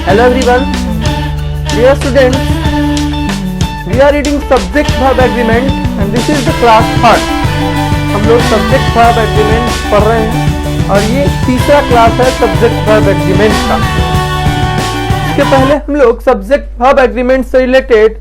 Hello everyone, dear students, we are reading subject verb agreement and this is the class third. हम लोग subject verb agreement पढ़ रहे हैं और ये तीसरा क्लास है subject verb agreement का। इसके पहले हम लोग subject verb agreement से रिलेटेड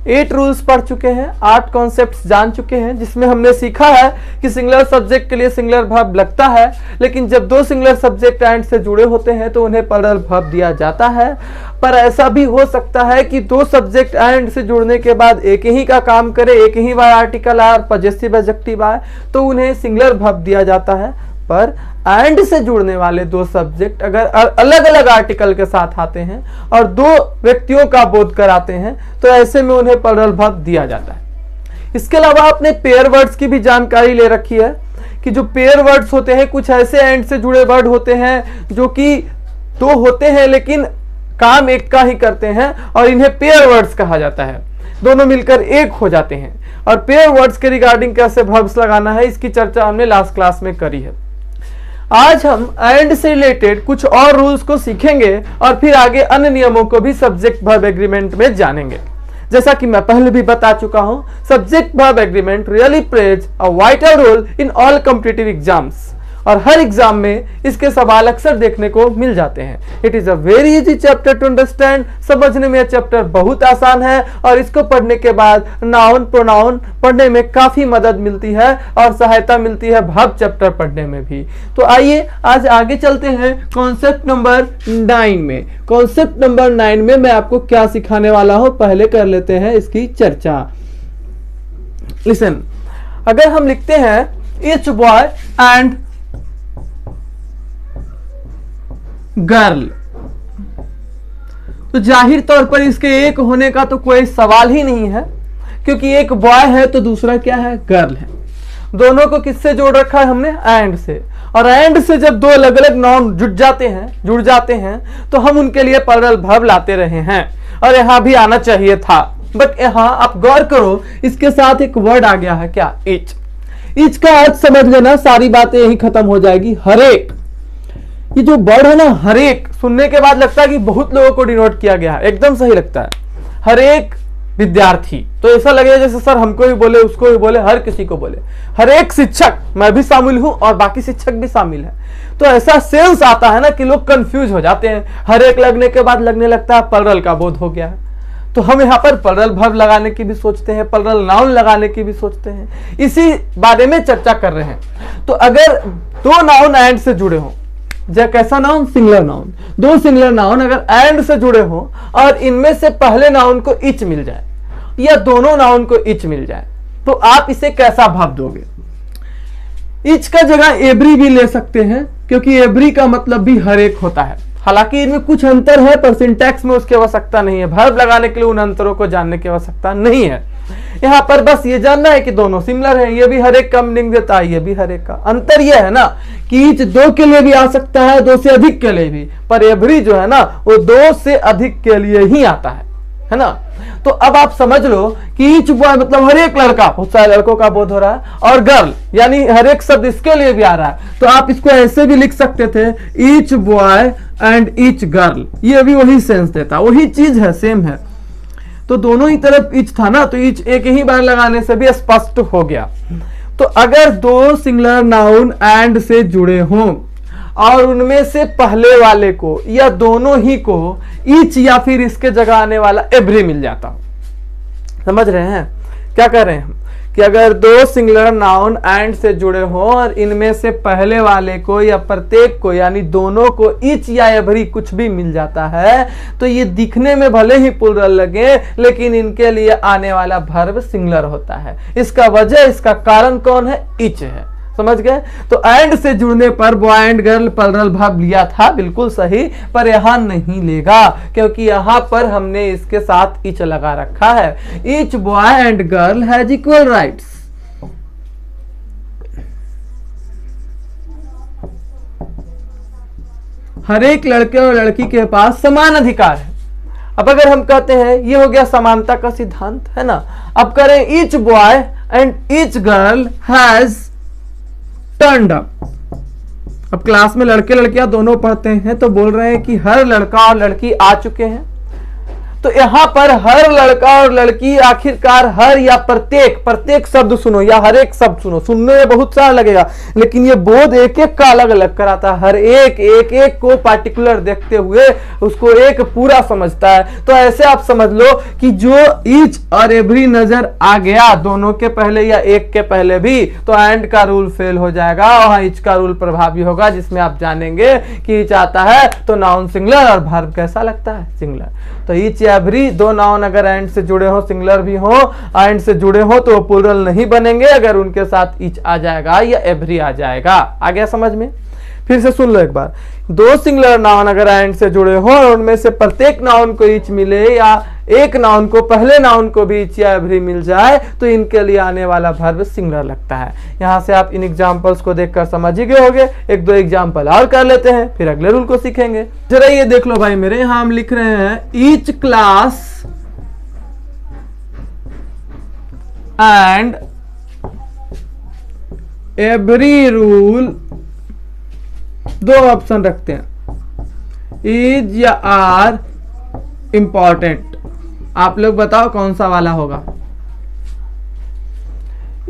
8 रूल्स पढ़ चुके हैं, 8 कॉन्सेप्ट्स जान चुके हैं, जिसमें हमने सीखा है कि सिंगुलर सब्जेक्ट के लिए सिंगुलर वर्ब लगता है, लेकिन जब दो सिंगुलर सब्जेक्ट एंड से जुड़े होते हैं तो उन्हें प्लूरल वर्ब दिया जाता है। पर ऐसा भी हो सकता है कि दो सब्जेक्ट एंड से जुड़ने के बाद एक ही का काम करे, एक ही बार आर्टिकल आए और पजेसिव एडजेक्टिव आए तो उन्हें सिंगुलर वर्ब दिया जाता है। पर एंड से जुड़ने वाले दो सब्जेक्ट अगर अलग अलग आर्टिकल के साथ आते हैं और दो व्यक्तियों का बोध कराते हैं तो ऐसे में उन्हें प्लूरल वर्ब दिया जाता है। इसके अलावा आपने पेयर वर्ड्स की भी जानकारी ले रखी है कि जो पेयर वर्ड्स होते हैं, कुछ ऐसे एंड से जुड़े वर्ड होते हैं जो कि दो होते हैं लेकिन काम एक का ही करते हैं और इन्हें पेयर वर्ड्स कहा जाता है। दोनों मिलकर एक हो जाते हैं और पेयर वर्ड्स के रिगार्डिंग कैसे वर्ब्स लगाना है इसकी चर्चा हमने लास्ट क्लास में करी है। आज हम एंड से रिलेटेड कुछ और रूल्स को सीखेंगे और फिर आगे अन्य नियमों को भी सब्जेक्ट वर्ब एग्रीमेंट में जानेंगे। जैसा कि मैं पहले भी बता चुका हूं, subject verb agreement really plays a vital role in all competitive exams और हर एग्जाम में इसके सवाल अक्सर देखने को मिल जाते हैं। It is a very easy chapter two understand. समझने में यह चैप्टर बहुत आसान है और इसको पढ़ने के बाद नाउन प्रोनाउन पढ़ने में काफी मदद मिलती है और सहायता मिलती है वर्ब चैप्टर पढ़ने में भी। तो आइए आज आगे चलते हैं कॉन्सेप्ट नंबर 9 में। कॉन्सेप्ट नंबर 9 में मैं आपको क्या सिखाने वाला हूं, पहले कर लेते हैं इसकी चर्चा। लिसन, अगर हम लिखते हैं ईच बॉय एंड गर्ल तो जाहिर तौर पर इसके एक होने का तो कोई सवाल ही नहीं है, क्योंकि एक बॉय है तो दूसरा क्या है, गर्ल है। दोनों को किससे जोड़ रखा है हमने, एंड से। और एंड से जब दो अलग अलग नाउन जुड़ जाते हैं तो हम उनके लिए प्लूरल वर्ब लाते रहे हैं और यहां भी आना चाहिए था। बट यहां आप गौर करो, इसके साथ एक वर्ड आ गया है, क्या, ईच। ईच का अर्थ समझ लेना, सारी बातें यही खत्म हो जाएगी। हरेक, ये जो वर्ड है ना, हरेक, सुनने के बाद लगता है कि बहुत लोगों को डिनोट किया गया है, एकदम सही लगता है। हरेक विद्यार्थी, तो ऐसा लगेगा जैसे सर हमको भी बोले, उसको भी बोले, हर किसी को बोले। हरेक शिक्षक, मैं भी शामिल हूं और बाकी शिक्षक भी शामिल है। तो ऐसा सेंस आता है ना कि लोग कंफ्यूज हो जाते हैं। हरेक लगने के बाद लगने लगता है प्लूरल का बोध हो गया है। तो हम यहाँ पर प्लूरल वर्ब लगाने की भी सोचते हैं, प्लूरल नाउन लगाने की भी सोचते हैं। इसी बारे में चर्चा कर रहे हैं। तो अगर दो नाउन एंड से जुड़े हों, कैसा नाउन, सिंगुलर नाउन, दो सिंगुलर नाउन अगर एंड से जुड़े हो और इनमें से पहले नाउन को इच मिल जाए या दोनों नाउन को इच मिल जाए तो आप इसे कैसा भाव दोगे। इच का जगह एवरी भी ले सकते हैं, क्योंकि एवरी का मतलब भी हर एक होता है। हालांकि इनमें कुछ अंतर है पर सिंटैक्स में उसकी आवश्यकता नहीं है। वर्ब लगाने के लिए उन अंतरों को जानने की आवश्यकता नहीं है। यहाँ पर बस ये जानना है कि दोनों सिमिलर है। ये भी हर एक का मीनिंग देता है, ये भी हर एक का। अंतर ये है ना कि ईच दो के लिए भी आ सकता है, दो से अधिक के लिए भी, पर एवरी जो है ना वो दो से अधिक के लिए ही आता है ना। तो अब आप समझ लो कि ईच बॉय मतलब हर एक लड़का, बहुत सारे लड़कों का बोध हो रहा है, और गर्ल यानी हर एक शब्द इसके लिए भी आ रहा है। तो आप इसको ऐसे भी लिख सकते थे, each boy and each girl. ये भी वही सेंस देता, वही चीज है, सेम है। तो दोनों ही तरफ ईच था ना, तो ईच एक ही बार लगाने से भी स्पष्ट हो गया। तो अगर दो सिंगुलर नाउन एंड से जुड़े हों और उनमें से पहले वाले को या दोनों ही को ईच या फिर इसके जगह आने वाला एवरी मिल जाता हो, समझ रहे हैं क्या कर रहे हैं हम, कि अगर दो सिंगुलर नाउन एंड से जुड़े हों और इनमें से पहले वाले को या प्रत्येक को यानी दोनों को ईच या एवरी कुछ भी मिल जाता है तो ये दिखने में भले ही प्लूरल लगे लेकिन इनके लिए आने वाला वर्ब सिंगुलर होता है। इसका वजह, इसका कारण कौन है, ईच है। समझ गए। तो एंड से जुड़ने पर boy and girl plural verb लिया था, बिल्कुल सही, पर यहां नहीं लेगा क्योंकि यहां पर हमने इसके साथ इच लगा रखा है। Each boy and girl has equal rights. हर एक लड़के और लड़की के पास समान अधिकार है। अब अगर हम कहते हैं, ये हो गया समानता का सिद्धांत, है ना। अब करें each boy and each girl has turned up. अब क्लास में लड़के लड़कियां दोनों पढ़ते हैं तो बोल रहे हैं कि हर लड़का और लड़की आ चुके हैं। तो यहां पर हर लड़का और लड़की आखिरकार हर या प्रत्येक शब्द सुनो या हर एक शब्द सुनो, सुनने में बहुत सारा लगेगा लेकिन ये बोध एक एक का अलग अलग कराता है। हर एक को पार्टिकुलर देखते हुए उसको एक पूरा समझता है। तो ऐसे आप समझ लो कि जो ईच और एवरी नजर आ गया दोनों के पहले या एक के पहले भी, तो एंड का रूल फेल हो जाएगा और ईच का रूल प्रभावी होगा, जिसमें आप जानेंगे कि ईच आता है तो नाउन सिंगुलर और वर्ब कैसा लगता है, सिंगुलर। तो ईच एवरी दो नाउन अगर एंड से जुड़े हो, सिंगुलर भी हो, एंड से जुड़े हो तो प्लूरल नहीं बनेंगे अगर उनके साथ ईच आ जाएगा या एवरी आ जाएगा। आ गया समझ में? फिर से सुन लो एक बार। दो सिंगुलर नाउन अगर एंड से जुड़े हो और उनमें से प्रत्येक नाउन को ईच मिले या एक नाउन को पहले नाउन को भी ईच या एवरी मिल जाए तो इनके लिए आने वाला वर्ब सिंगुलर लगता है। यहां से आप इन एग्जांपल्स को देखकर समझ ही गए होंगे। एक दो एग्जांपल और कर लेते हैं फिर अगले रूल को सीखेंगे। जरा ये देख लो भाई मेरे, यहां हम लिख रहे हैं each class and every rule, दो ऑप्शन रखते हैं, इज या आर इंपॉर्टेंट। आप लोग बताओ कौन सा वाला होगा?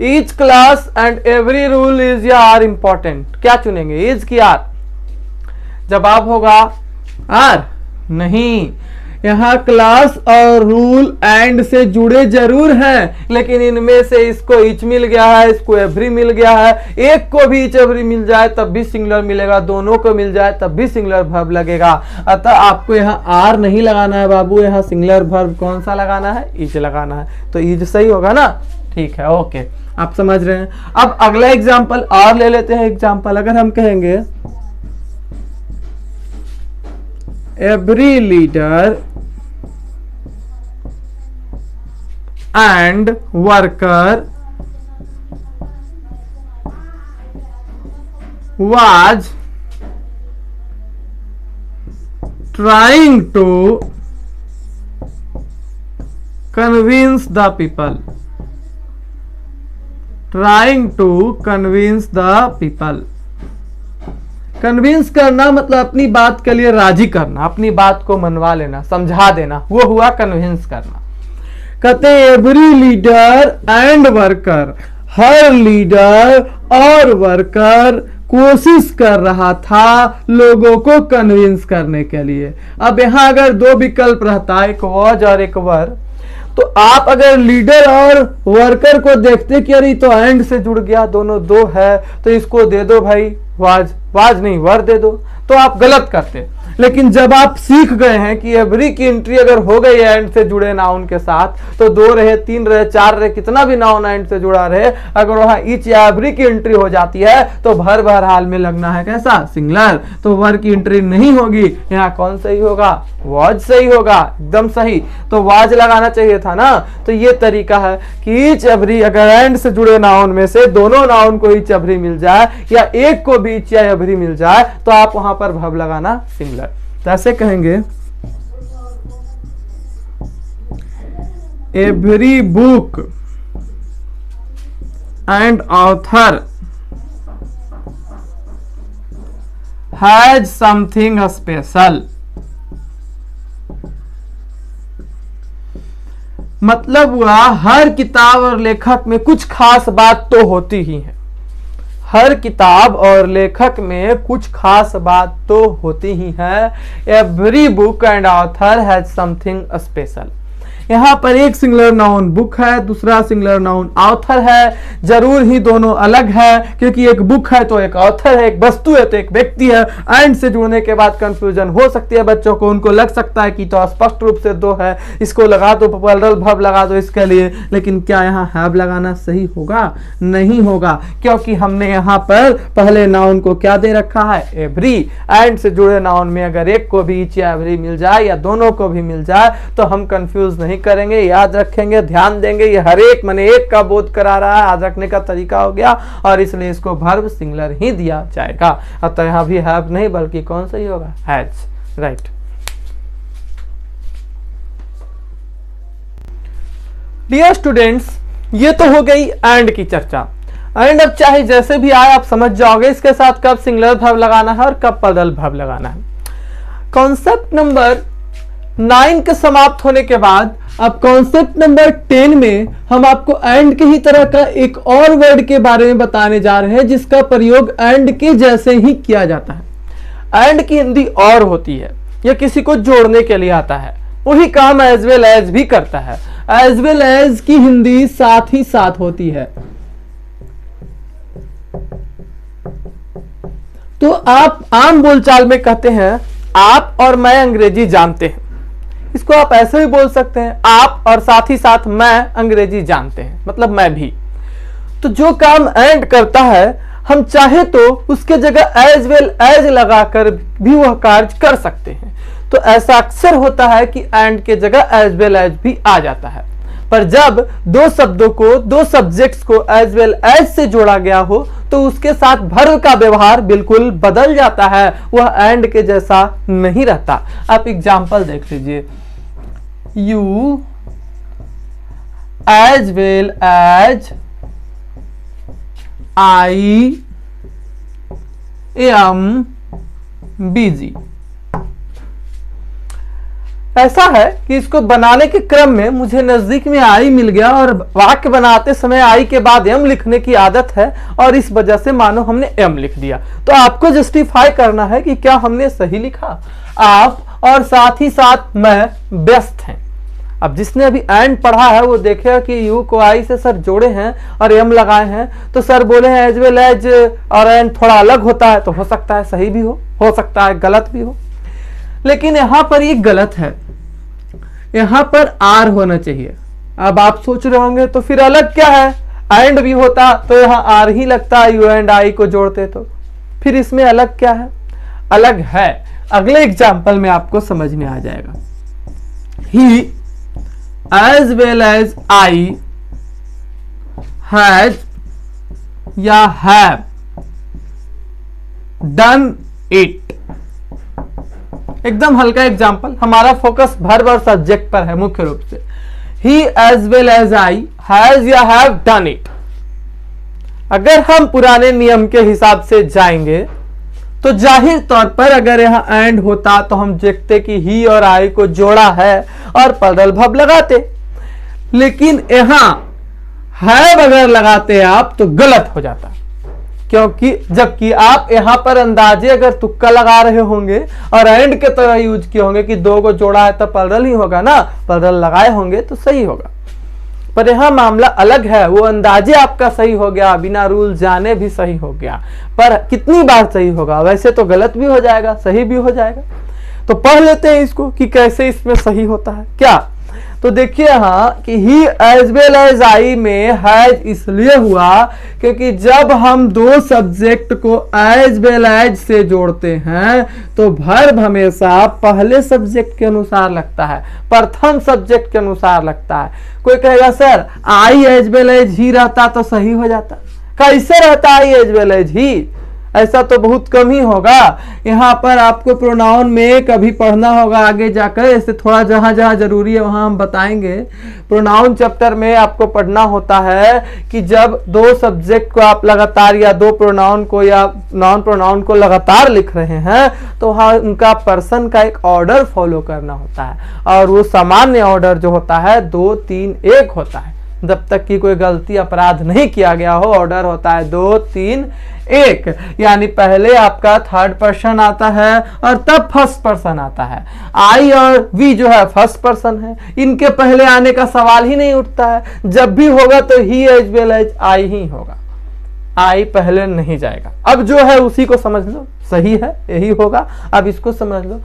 Each class and every rule is या आर इंपॉर्टेंट, क्या चुनेंगे, इज की आर? जवाब होगा आर। नहीं, यहां क्लास और रूल एंड से जुड़े जरूर हैं लेकिन इनमें से इसको ईच मिल गया है, इसको एवरी मिल गया है। एक को भी ईच एवरी मिल जाए तब भी सिंगुलर मिलेगा, दोनों को मिल जाए तब भी सिंगुलर वर्ब लगेगा। अतः आपको यहाँ आर नहीं लगाना है बाबू, यहाँ सिंगुलर वर्ब कौन सा लगाना है, ईच लगाना है। तो ईच सही होगा ना? ठीक है, ओके, आप समझ रहे हैं। अब अगला एग्जाम्पल और ले लेते हैं। एग्जाम्पल अगर हम कहेंगे every leader and worker was trying to convince the people, trying to convince the people। Convince करना मतलब अपनी बात के लिए राजी करना, अपनी बात को मनवा लेना, समझा देना, वो हुआ कन्विंस करना। कहते every leader and worker, her leader और वर्कर कोशिश कर रहा था लोगों को कन्विंस करने के लिए। अब यहां अगर दो विकल्प रहता, एक वॉज और एक वर, तो आप अगर लीडर और वर्कर को देखते कि अरे तो एंड से जुड़ गया, दोनों दो है तो इसको दे दो भाई वाज, वाज नहीं वर दे दो, तो आप गलत करते। लेकिन जब आप सीख गए हैं कि एवरी की एंट्री अगर हो गई एंड से जुड़े नाउन के साथ, तो दो रहे, तीन रहे, चार रहे, कितना भी नाउन एंड से जुड़ा रहे, अगर वहां ईच या एवरी की एंट्री हो जाती है तो भर भर हाल में लगना है कैसा, सिंगुलर। तो वर की एंट्री नहीं होगी, यहाँ कौन सही होगा, वाज सही होगा, एकदम सही। तो वाज लगाना चाहिए था ना। तो ये तरीका है कि ईच एवरी अगर एंड से जुड़े नाउन में से दोनों नाउन को ईच एवरी मिल जाए या एक को भी ईच या एवरी मिल जाए तो आप वहां पर वर्ब लगाना सिंगुलर। तो ऐसे कहेंगे every book and author has something special. मतलब हुआ हर किताब और लेखक में कुछ खास बात तो होती ही है, हर किताब और लेखक में कुछ खास बात तो होती ही है। Every book and author has something special. यहाँ पर एक सिंगुलर नाउन बुक है, दूसरा सिंगुलर नाउन ऑथर है। जरूर ही दोनों अलग है क्योंकि एक बुक है तो एक ऑथर है, एक वस्तु है तो एक व्यक्ति है। एंड से जुड़ने के बाद कंफ्यूजन हो सकती है बच्चों को, उनको लग सकता है कि तो स्पष्ट रूप से दो है, इसको लगा दो, प्लूरल वर्ब लगा दो इसके लिए। लेकिन क्या यहाँ हैव लगाना सही होगा? नहीं होगा, क्योंकि हमने यहाँ पर पहले नाउन को क्या दे रखा है, एवरी। एंड से जुड़े नाउन में अगर एक को भी ईच या एवरी मिल जाए या दोनों को भी मिल जाए तो हम कंफ्यूज नहीं करेंगे, याद रखेंगे, ध्यान देंगे। ये हर एक माने एक का बोध करा रहा है, याद रखने का तरीका हो गया और इसलिए इसको वर्ब सिंगुलर ही दिया जाएगा। अतः यहां भी हैव नहीं बल्कि कौन सा ही होगा, हैज। राइट। डियर स्टूडेंट्स, ये तो हो गई एंड की चर्चा। एंड अब चाहे जैसे भी आए आप समझ जाओगे इसके साथ कब सिंगुलर वर्ब लगाना है और कब प्लूरल वर्ब लगाना है। कॉन्सेप्ट नंबर 9 के समाप्त होने के बाद अब कॉन्सेप्ट नंबर 10 में हम आपको एंड के ही तरह का एक और वर्ड के बारे में बताने जा रहे हैं जिसका प्रयोग एंड के जैसे ही किया जाता है। एंड की हिंदी और होती है, यह किसी को जोड़ने के लिए आता है, वही काम एज वेल एज भी करता है। एज वेल एज की हिंदी साथ ही साथ होती है। तो आप आम बोलचाल में कहते हैं आप और मैं अंग्रेजी जानते हैं, इसको आप ऐसे भी बोल सकते हैं आप और साथ ही साथ मैं अंग्रेजी जानते हैं, मतलब मैं भी। तो जो काम एंड करता है हम चाहे तो उसके जगह एज वेल एज लगाकर भी वह कार्य कर सकते हैं। तो ऐसा अक्सर होता है कि एंड के जगह एज वेल एज भी आ जाता है, पर जब दो शब्दों को, दो सब्जेक्ट्स को एज वेल एज से जोड़ा गया हो तो उसके साथ वर्ब का व्यवहार बिल्कुल बदल जाता है, वह एंड के जैसा नहीं रहता। आप एग्जांपल देख लीजिए, you as well as I am busy. ऐसा है कि इसको बनाने के क्रम में मुझे नजदीक में आई मिल गया और वाक्य बनाते समय आई के बाद एम लिखने की आदत है और इस वजह से मानो हमने एम लिख दिया। तो आपको जस्टिफाई करना है कि क्या हमने सही लिखा। आप और साथ ही साथ मैं व्यस्त हैं। अब जिसने अभी एंड पढ़ा है वो देखेगा कि यू को आई से सर जोड़े हैं और एम लगाए हैं, तो सर बोले हैं एज वेल एज और एंड थोड़ा अलग होता है, तो हो सकता है सही भी हो सकता है गलत भी हो। लेकिन यहां पर ये गलत है, यहां पर आर होना चाहिए। अब आप सोच रहे होंगे तो फिर अलग क्या है, एंड भी होता तो यहां आर ही लगता, यू एंड आई को जोड़ते तो फिर इसमें अलग क्या है। अलग है, अगले एग्जाम्पल में आपको समझ में आ जाएगा। He as well as I has या हैव डन इट। एकदम हल्का एग्जाम्पल, हमारा फोकस वर्ब और सब्जेक्ट पर है मुख्य रूप से। He as well as I has या हैव डन इट। अगर हम पुराने नियम के हिसाब से जाएंगे तो जाहिर तौर पर अगर यहां एंड होता तो हम देखते कि ही और आई को जोड़ा है और प्लूरल वर्ब लगाते, लेकिन यहां हैव अगर लगाते आप तो गलत हो जाता, क्योंकि जबकि आप यहां पर अंदाजे अगर तुक्का लगा रहे होंगे और एंड के तरह यूज किए होंगे कि दो को जोड़ा है तो प्लूरल ही होगा ना, प्लूरल लगाए होंगे तो सही होगा। पर यहां मामला अलग है, वो अंदाजे आपका सही हो गया, बिना रूल जाने भी सही हो गया, पर कितनी बार सही होगा, वैसे तो गलत भी हो जाएगा सही भी हो जाएगा। तो पढ़ लेते हैं इसको कि कैसे इसमें सही होता है क्या। तो देखिए यहां कि ही एज वेल एज आई में हैज इसलिए हुआ क्योंकि जब हम दो सब्जेक्ट को एज वेल एज से जोड़ते हैं तो वर्ब हमेशा पहले सब्जेक्ट के अनुसार लगता है, प्रथम सब्जेक्ट के अनुसार लगता है। कोई कहेगा sir I as well as ही रहता तो सही हो जाता, कैसे रहता आई एज वेल एज ही, ऐसा तो बहुत कम ही होगा। यहाँ पर आपको प्रोनाउन में कभी पढ़ना होगा आगे जाकर, ऐसे थोड़ा जहां जहां जरूरी है वहां हम बताएंगे। प्रोनाउन चैप्टर में आपको पढ़ना होता है कि जब दो सब्जेक्ट को आप लगातार या दो प्रोनाउन को या नॉन प्रोनाउन को लगातार लिख रहे हैं तो वहां उनका पर्सन का एक ऑर्डर फॉलो करना होता है और वो सामान्य ऑर्डर जो होता है 2 3 1 होता है। जब तक कि कोई गलती अपराध नहीं किया गया हो ऑर्डर होता है 2 3 1, यानी पहले आपका थर्ड पर्सन आता है और तब फर्स्ट पर्सन आता है। आई और वी जो है फर्स्ट पर्सन है, इनके पहले आने का सवाल ही नहीं उठता है। जब भी होगा तो ही एज वेल एज आई ही होगा, आई पहले नहीं जाएगा। अब जो है उसी को समझ लो, सही है यही होगा। अब इसको समझ लो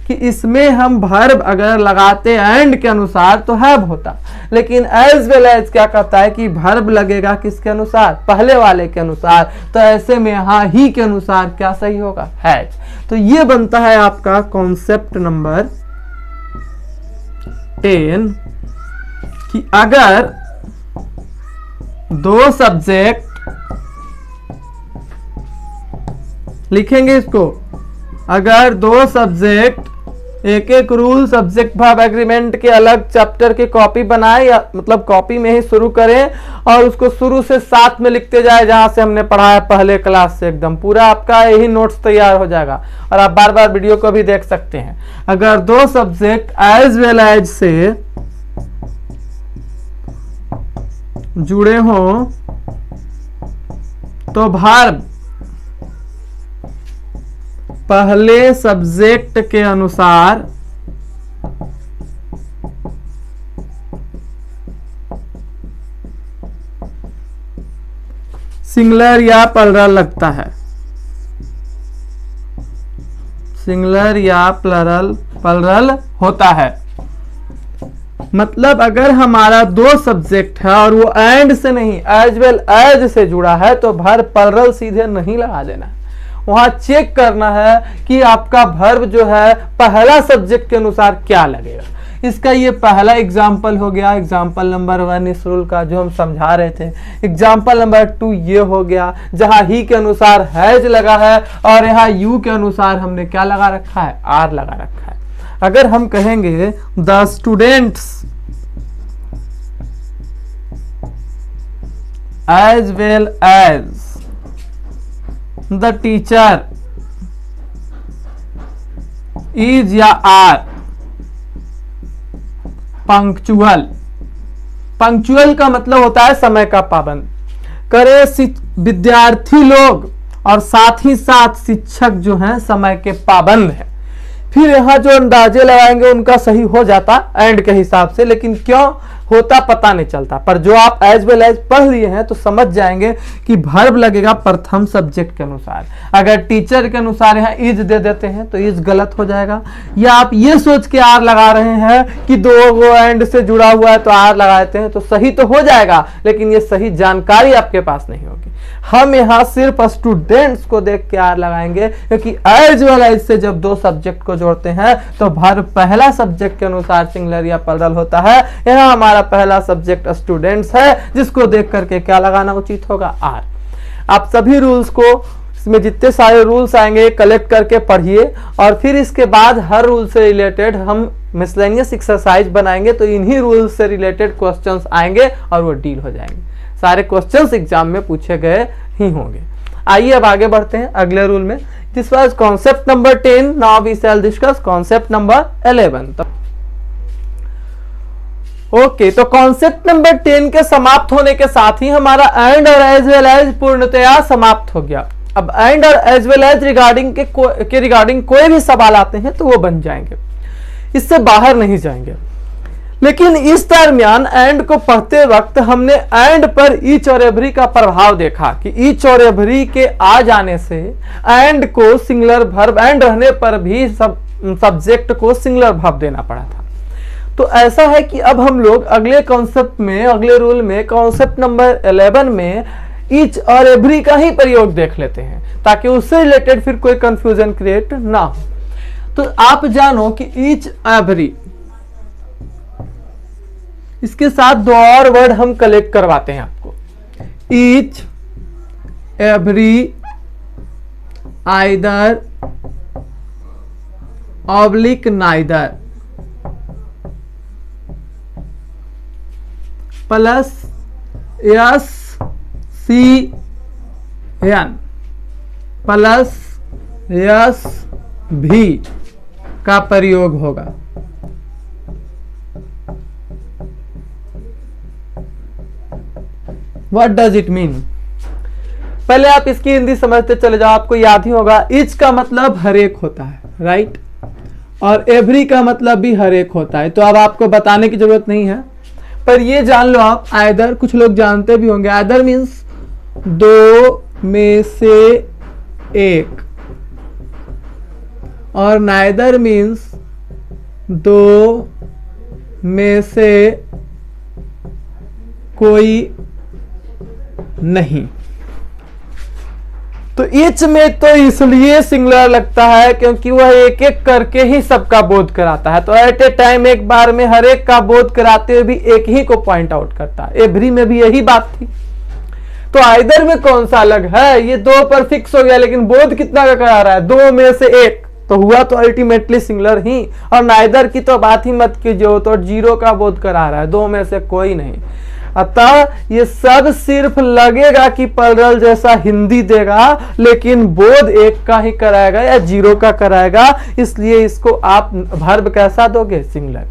कि इसमें हम वर्ब अगर लगाते एंड के अनुसार तो हैव होता, लेकिन एज वेल एज क्या कहता है कि वर्ब लगेगा किसके अनुसार, पहले वाले के अनुसार। तो ऐसे में यहां ही के अनुसार क्या सही होगा, हैज। तो ये बनता है आपका कॉन्सेप्ट नंबर 10 कि अगर दो सब्जेक्ट लिखेंगे इसको, अगर दो सब्जेक्ट एक एक रूल सब्जेक्ट वर्ब एग्रीमेंट के अलग चैप्टर की कॉपी बनाए, या मतलब कॉपी में ही शुरू करें और उसको शुरू से साथ में लिखते जाए जहां से हमने पढ़ा है पहले क्लास से। एकदम पूरा आपका यही नोट्स तैयार हो जाएगा और आप बार बार वीडियो को भी देख सकते हैं। अगर दो सब्जेक्ट एज वेल एज से जुड़े हों तो वर्ब पहले सब्जेक्ट के अनुसार सिंगुलर या प्लरल लगता है। सिंगुलर या प्लरल होता है। मतलब अगर हमारा दो सब्जेक्ट है और वो एंड से नहीं एज वेल एज से जुड़ा है तो वर्ब प्लरल सीधे नहीं लगा देना है। वहां चेक करना है कि आपका वर्ब जो है पहला सब्जेक्ट के अनुसार क्या लगेगा। इसका ये पहला एग्जाम्पल हो गया, एग्जाम्पल नंबर 1 इस रूल का जो हम समझा रहे थे। एग्जाम्पल नंबर 2 ये हो गया जहां ही के अनुसार हैज लगा है और यहाँ यू के अनुसार हमने क्या लगा रखा है, आर लगा रखा है। अगर हम कहेंगे the students as well as the teacher is या आर पंक्चुअल। पंक्चुअल का मतलब होता है समय का पाबंद। करे विद्यार्थी लोग और साथ ही साथ शिक्षक जो हैं समय के पाबंद है। फिर यहां जो अंदाजे लगाएंगे उनका सही हो जाता एंड के हिसाब से, लेकिन क्यों होता पता नहीं चलता। पर जो आप एज वेल एज पढ़ लिए हैं तो समझ जाएंगे कि वर्ब लगेगा प्रथम सब्जेक्ट के अनुसार। अगर टीचर के अनुसार यहाँ इज दे देते हैं तो इज गलत हो जाएगा, या आप ये सोच के आर लगा रहे हैं कि दो वो एंड से जुड़ा हुआ है तो आर लगा देते हैं तो सही तो हो जाएगा, लेकिन ये सही जानकारी आपके पास नहीं होगी। हम यहाँ सिर्फ स्टूडेंट्स को देख के आर लगाएंगे क्योंकि एज वेल एज से जब दो सब्जेक्ट को जोड़ते हैं तो वर्ब पहला सब्जेक्ट के अनुसार सिंगुलर या प्लरल होता है। यहाँ हमारा पहला सब्जेक्ट स्टूडेंट्स है जिसको देख करके क्या लगाना उचित होगा, आर। आप सभी रूल्स को, इसमें जितने सारे रूल्स आएंगे कलेक्ट करके पढ़िए और फिर इसके बाद हर रूल से रिलेटेड हम मिसलेनियस एक्सरसाइज बनाएंगे तो इन्हीं रूल्स से रिलेटेड क्वेश्चंस आएंगे और वो डील हो जाएंगे। सारे क्वेश्चंस एग्जाम में पूछे गए ही होंगे। आइए अब आगे बढ़ते हैं अगले रूल में। This was concept number 10। Now we shall discuss concept number 11। Okay, तो कॉन्सेप्ट नंबर 10 के समाप्त होने के साथ ही हमारा एंड और एज वेल एज पूर्णतया समाप्त हो गया। अब एंड और एज वेल एज रिगार्डिंग कोई भी सवाल आते हैं तो वो बन जाएंगे, इससे बाहर नहीं जाएंगे। लेकिन इस दरमियान एंड को पढ़ते वक्त हमने एंड पर ईच और एवरी का प्रभाव देखा कि ईच और एवरी के आ जाने से एंड को सिंगुलर वर्ब, एंड रहने पर भी सब्जेक्ट को सिंगुलर वर्ब देना पड़ा था। तो ऐसा है कि अब हम लोग अगले कॉन्सेप्ट में, अगले रूल में, कॉन्सेप्ट नंबर 11 में ईच और एवरी का ही प्रयोग देख लेते हैं ताकि उससे रिलेटेड फिर कोई कंफ्यूजन क्रिएट ना हो। तो आप जानो कि ईच एवरी, इसके साथ दो और वर्ड हम कलेक्ट करवाते हैं आपको। Each every, either, oblique neither, plus s c n plus s भी का प्रयोग होगा। What does it mean? पहले आप इसकी हिंदी समझते चले जाओ, आपको याद ही होगा। ईच का मतलब हर एक होता है, राइट, और एवरी का मतलब भी हर एक होता है, तो अब आपको बताने की जरूरत नहीं है। पर ये जान लो आप, आइदर, कुछ लोग जानते भी होंगे, आइदर मीन्स दो में से एक, और नाइदर मीन्स दो में से कोई नहीं। तो ईच में तो इसलिए सिंगुलर लगता है क्योंकि वह एक एक करके ही सबका बोध कराता है। तो एट ए टाइम एक बार में हर एक का बोध कराते हुए भी एक ही को पॉइंट आउट करता है। एवरी में भी यही बात थी। तो आइदर में कौन सा अलग है, ये दो पर फिक्स हो गया, लेकिन बोध कितना का करा रहा है, दो में से एक, तो हुआ तो अल्टीमेटली सिंगुलर ही। और नाइदर की तो बात ही मत कीजिए, तो जीरो का बोध करा रहा है, दो में से कोई नहीं। अतः ये सब सिर्फ लगेगा कि प्लरल जैसा हिंदी देगा, लेकिन बोध एक का ही कराएगा या जीरो का कराएगा, इसलिए इसको आप वर्ब कैसा दोगे? सिंगुलर।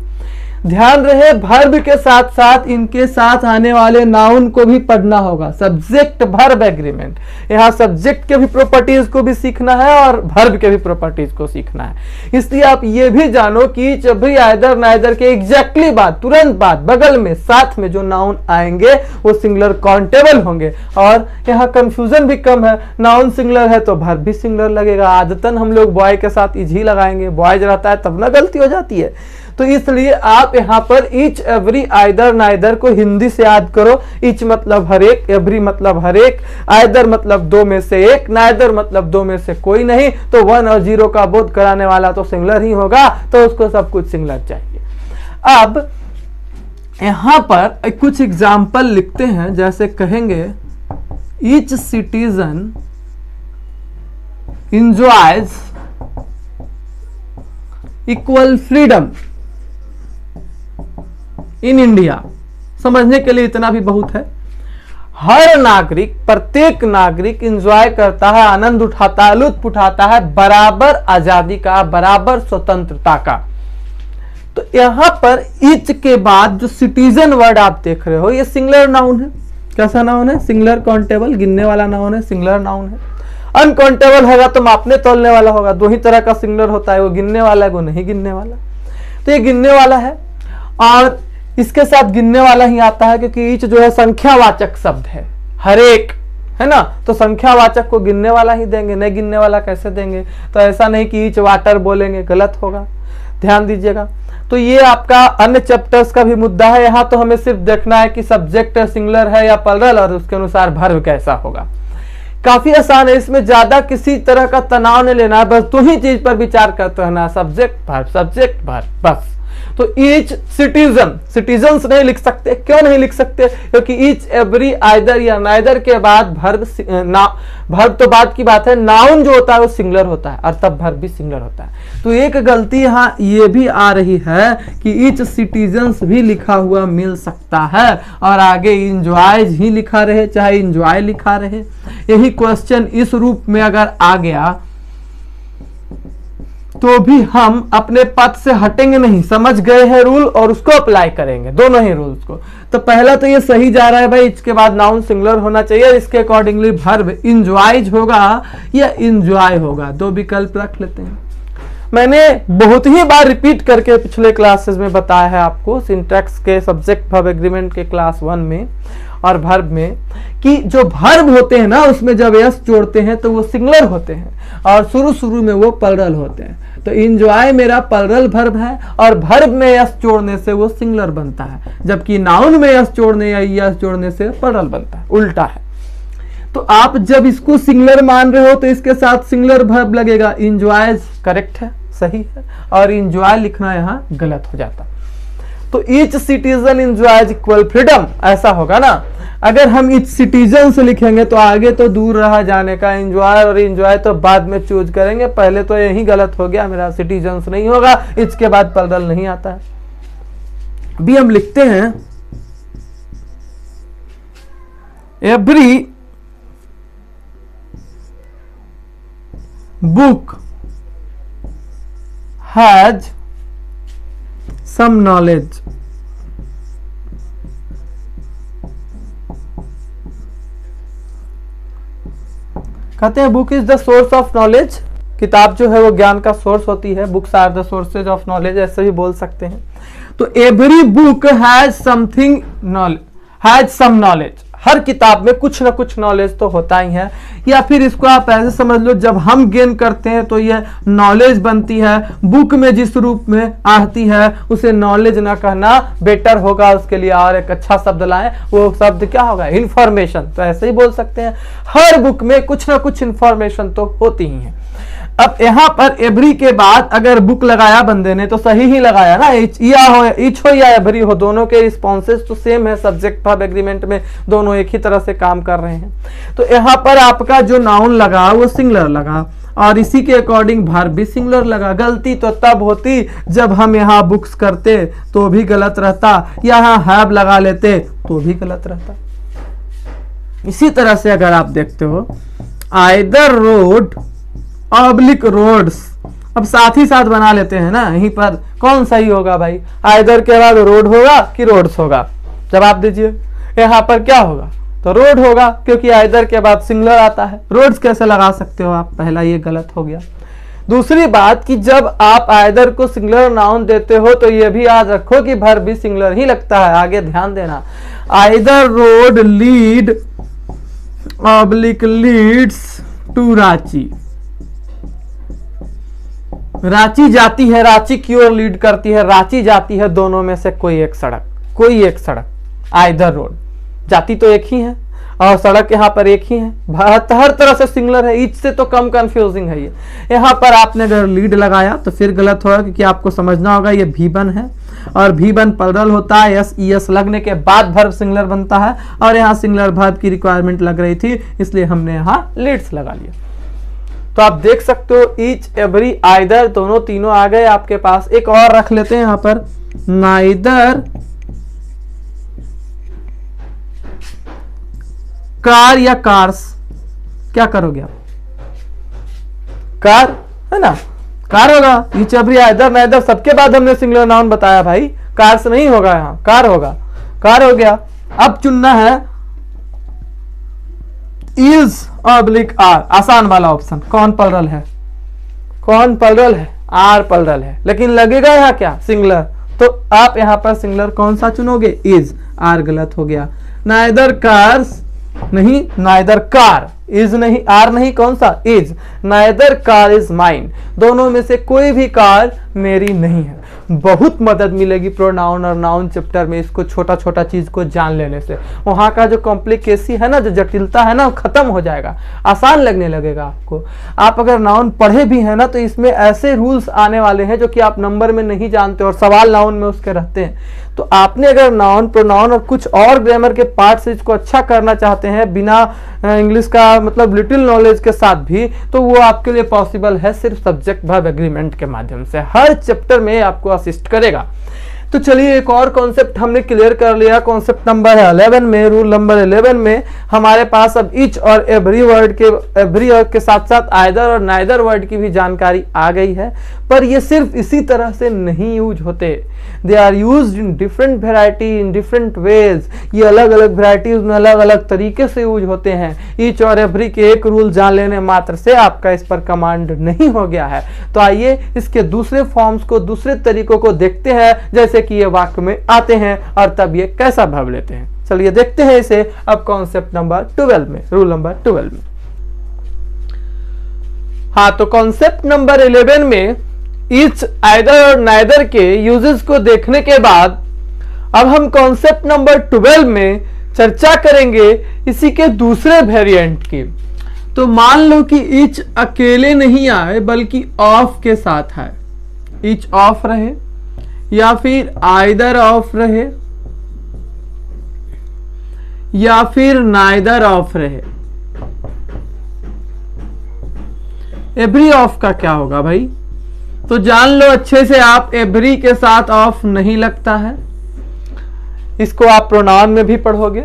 ध्यान रहे वर्ब के साथ साथ इनके साथ आने वाले नाउन को भी पढ़ना होगा, सब्जेक्ट वर्ब एग्रीमेंट। यहाँ सब्जेक्ट के भी प्रॉपर्टीज को भी सीखना है और वर्ब के भी प्रॉपर्टीज को सीखना है। इसलिए आप ये भी जानो कि जब भी आइदर नाइदर के एग्जैक्टली बाद, तुरंत बाद, बगल में, साथ में जो नाउन आएंगे वो सिंगुलर काउंटेबल होंगे। और यहाँ कंफ्यूजन भी कम है, नाउन सिंगुलर है तो वर्ब भी सिंगुलर लगेगा। आदतन हम लोग बॉय के साथ इज ही लगाएंगे, बॉयज रहता है तब ना गलती हो जाती है। तो इसलिए आप यहाँ पर ईच, एवरी, आइदर, नाइदर को हिंदी से याद करो। ईच मतलब हर एक, एवरी मतलब हर एक, आइदर मतलब दो में से एक, नाइदर मतलब दो में से कोई नहीं। तो 1 और 0 का बोध कराने वाला तो सिंगुलर ही होगा, तो उसको सब कुछ सिंगुलर चाहिए। अब यहां पर कुछ एग्जाम्पल लिखते हैं, जैसे कहेंगे each citizen enjoys equal freedom in India. समझने के लिए इतना भी बहुत है। हर नागरिक, प्रत्येक नागरिक इंजॉय करता है, आनंद उठाता है, लुत्फ उठाता है बराबर आजादी का, बराबर स्वतंत्रता का। तो यहां पर ईच के बाद जो सिटीजन वर्ड आप देख रहे हो, ये सिंगुलर नाउन है। कैसा नाउन है? सिंगुलर काउंटेबल, गिनने वाला नाउन है, सिंगुलर नाउन है। अनकाउंटेबल होगा तो मापने तोलने वाला होगा। दो ही तरह का सिंगुलर होता है, वो गिनने वाला है, वो नहीं गिनने वाला। तो ये गिनने वाला है और इसके साथ गिनने वाला ही आता है, क्योंकि ईच जो है संख्यावाचक शब्द है, हर एक है ना, तो संख्यावाचक को गिनने वाला ही देंगे, नहीं गिनने वाला कैसे देंगे? तो ऐसा नहीं कि ईच वाटर बोलेंगे, गलत होगा, ध्यान दीजिएगा। तो ये आपका अन्य चैप्टर्स का भी मुद्दा है। यहाँ तो हमें सिर्फ देखना है कि सब्जेक्ट सिंगुलर है या प्लरल, और उसके अनुसार वर्ब कैसा होगा। काफी आसान है, इसमें ज्यादा किसी तरह का तनाव नहीं लेना है, बस दो ही चीज पर विचार करते रहना, सब्जेक्ट वर्ब, बस। तो ईच सिटीजन, सिटीजन्स नहीं लिख सकते, क्यों नहीं लिख सकते? क्योंकि ईच, एवरी, आइदर या नाइदर के बाद वर्ब तो बात की बात है, नाउन जो होता है वो सिंगुलर होता है और तब वर्ब भी सिंगुलर होता है। तो एक गलती यहाँ ये भी आ रही है कि ईच सिटीजन्स भी लिखा हुआ मिल सकता है और आगे इंजॉयज ही लिखा रहे, चाहे इंजॉय लिखा रहे। यही क्वेश्चन इस रूप में अगर आ गया तो भी हम अपने पथ से हटेंगे नहीं, समझ गए हैं रूल और उसको अप्लाई करेंगे, दोनों ही रूल्स को। तो पहला तो ये सही जा रहा है भाई, इसके बाद नाउन सिंगुलर होना चाहिए, इसके अकॉर्डिंगली वर्ब इंजॉयज होगा या इंजॉय होगा, दो विकल्प रख लेते हैं। मैंने बहुत ही बार रिपीट करके पिछले क्लासेस में बताया है आपको, सिंटैक्स के सब्जेक्ट वर्ब एग्रीमेंट के क्लास 1 में और वर्ब में, कि जो वर्ब होते हैं ना उसमें जब यस जोड़ते हैं तो वो सिंगुलर होते हैं और शुरू में वो प्लरल होते हैं। तो इंजॉय मेरा प्लरल वर्ब है और वर्ब में यस जोड़ने से वो सिंगुलर बनता है, जबकि नाउन में यस जोड़ने या यस जोड़ने से प्लरल बनता है, उल्टा है। तो आप जब इसको सिंगुलर मान रहे हो तो इसके साथ सिंगुलर वर्ब लगेगा। इंजॉयज करेक्ट है, सही है, और इंजॉय लिखना यहाँ गलत हो जाता। तो each citizen enjoys equal freedom, ऐसा होगा ना। अगर हम ईच सिटीजन से लिखेंगे तो आगे तो दूर रहा जाने का, इंजॉय और इंजॉय तो बाद में चूज करेंगे, पहले तो यही गलत हो गया, मेरा सिटीजन्स नहीं होगा, इसके बाद प्लरल नहीं आता है। अभी हम लिखते हैं every book has some knowledge. कहते हैं book is the source of knowledge, किताब जो है वो ज्ञान का सोर्स होती है, books are the sources of knowledge, ऐसे भी बोल सकते हैं। तो every book has something knowledge, has some knowledge, हर किताब में कुछ ना कुछ नॉलेज तो होता ही है। या फिर इसको आप ऐसे समझ लो, जब हम गेन करते हैं तो ये नॉलेज बनती है, बुक में जिस रूप में आती है उसे नॉलेज ना कहना बेटर होगा, उसके लिए और एक अच्छा शब्द लाएं, वो शब्द क्या होगा? इंफॉर्मेशन। तो ऐसे ही बोल सकते हैं, हर बुक में कुछ ना कुछ इंफॉर्मेशन तो होती ही है। अब यहाँ पर एवरी के बाद अगर बुक लगाया बंदे ने तो सही ही लगाया ना, ईच हो या एवरी हो, दोनों के रिस्पॉन्सेज तो सेम है, सब्जेक्ट वर्ब एग्रीमेंट में दोनों एक ही तरह से काम कर रहे हैं। तो यहाँ पर आपका जो नाउन लगा वो सिंगुलर लगा और इसी के अकॉर्डिंग वर्ब भी सिंगुलर लगा। गलती तो तब होती जब हम यहाँ बुक्स करते तो भी गलत रहता, यहाँ हैव लगा लेते तो भी गलत रहता। इसी तरह से अगर आप देखते हो आइदर रोड ऑब्लिक रोड्स, अब साथ ही साथ बना लेते हैं ना, यहीं पर कौन सही होगा भाई? आइदर के बाद रोड होगा कि रोड्स होगा? जवाब दीजिए। यहाँ पर क्या होगा? तो रोड होगा, क्योंकि आइदर के बाद सिंगुलर आता है। रोड्स कैसे लगा सकते हो आप? पहला ये गलत हो गया। दूसरी बात कि जब आप आइदर को सिंगुलर नाउन देते हो तो ये भी याद रखो कि वर्ब भी सिंगुलर ही लगता है। आगे ध्यान देना, either road lead oblique leads to Ranchi. Ranchi जाती है, रांची की ओर लीड करती है, रांची जाती है, दोनों में से कोई एक सड़क, कोई एक सड़क। आइदर रोड, जाती तो एक ही है और सड़क यहाँ पर एक ही है। हर तरह से सिंगुलर है, ईच से तो कम कंफ्यूजिंग है ये। यहाँ पर आपने अगर लीड लगाया तो फिर गलत होगा, क्योंकि आपको समझना होगा ये V1 है और V1 प्लरल होता है। एस ES लगने के बाद वर्ब सिंगुलर बनता है और यहाँ सिंगुलर वर्ब की रिक्वायरमेंट लग रही थी, इसलिए हमने यहाँ लीड्स लगा लिया। तो आप देख सकते हो ईच, एवरी, आइदर दोनों तीनों आ गए आपके पास। एक और रख लेते हैं यहाँ पर, नाइदर कार या कार्स। क्या करोगे आप? कार है ना, कार होगा। ईच, एवरी, आइदर, नाइदर सबके बाद हमने सिंगुलर नाउन बताया भाई, कार्स नहीं होगा, यहाँ कार होगा। कार हो गया। अब चुनना है इज ऑब्लिक आर, आसान वाला ऑप्शन। कौन प्लरल है? कौन प्लरल है? आर प्लरल है, लेकिन लगेगा यहाँ क्या? सिंगुलर। तो आप यहाँ पर सिंगुलर कौन सा चुनोगे? इज। आर गलत हो गया। नाइदर कार्स नहीं, नाइदर कार, इज नहीं, आर नहीं, कौन सा? Is. Neither car is mine, दोनों में से कोई भी कार मेरी नहीं है। बहुत मदद मिलेगी प्रोनाउन और नाउन चैप्टर में इसको छोटा छोटा चीज को जान लेने से। वहां का जो कॉम्प्लिकेसी है ना, जो जटिलता है ना, वो खत्म हो जाएगा, आसान लगने लगेगा आपको। आप अगर नाउन पढ़े भी है ना तो इसमें ऐसे रूल्स आने वाले हैं जो कि आप नंबर में नहीं जानते और सवाल नाउन में उसके रहते हैं। तो आपने अगर नाउन, प्रोनाउन और कुछ और ग्रामर के पार्ट से इसको अच्छा करना चाहते हैं बिना इंग्लिश का मतलब लिटिल नॉलेज के साथ भी, तो वो आपके लिए पॉसिबल है सिर्फ सब्जेक्ट वर्ब एग्रीमेंट के माध्यम से। हर चैप्टर में आपको असिस्ट करेगा। तो चलिए एक और कॉन्सेप्ट हमने क्लियर कर लिया। कॉन्सेप्ट नंबर 11 में, रूल नंबर 11 में हमारे पास अब ईच और एवरी वर्ड के, एवरी वर्ड के साथ साथ आइदर और नाइदर वर्ड की भी जानकारी आ गई है। पर ये सिर्फ इसी तरह से नहीं यूज होते, they are used in different variety, in different ways. ये अलग अलग वेराइटीज में अलग अलग तरीके से यूज होते हैं। ईच और एवरी के एक रूल जान लेने मात्र से आपका इस पर कमांड नहीं हो गया है। तो आइए इसके दूसरे फॉर्म्स को, दूसरे तरीकों को देखते हैं, जैसे कि ये वाक्य में आते हैं और तब ये कैसा भाव लेते हैं। चलिए देखते हैं इसे अब कॉन्सेप्ट नंबर 12 में, रूल नंबर 12 में। हाँ, तो कॉन्सेप्ट नंबर 11 में ईच, आइदर और नाइदर के यूजेस को देखने के बाद अब हम कॉन्सेप्ट नंबर 12 में चर्चा करेंगे इसी के दूसरे वेरिएंट की। तो मान लो कि ईच अकेले नहीं आए बल्कि ऑफ के साथ आए, ईच ऑफ रहे या फिर आइदर ऑफ रहे या फिर नाइदर ऑफ रहे। एवरी ऑफ का क्या होगा भाई? तो जान लो अच्छे से आप, एवरी के साथ ऑफ नहीं लगता है। इसको आप प्रोनाउन में भी पढ़ोगे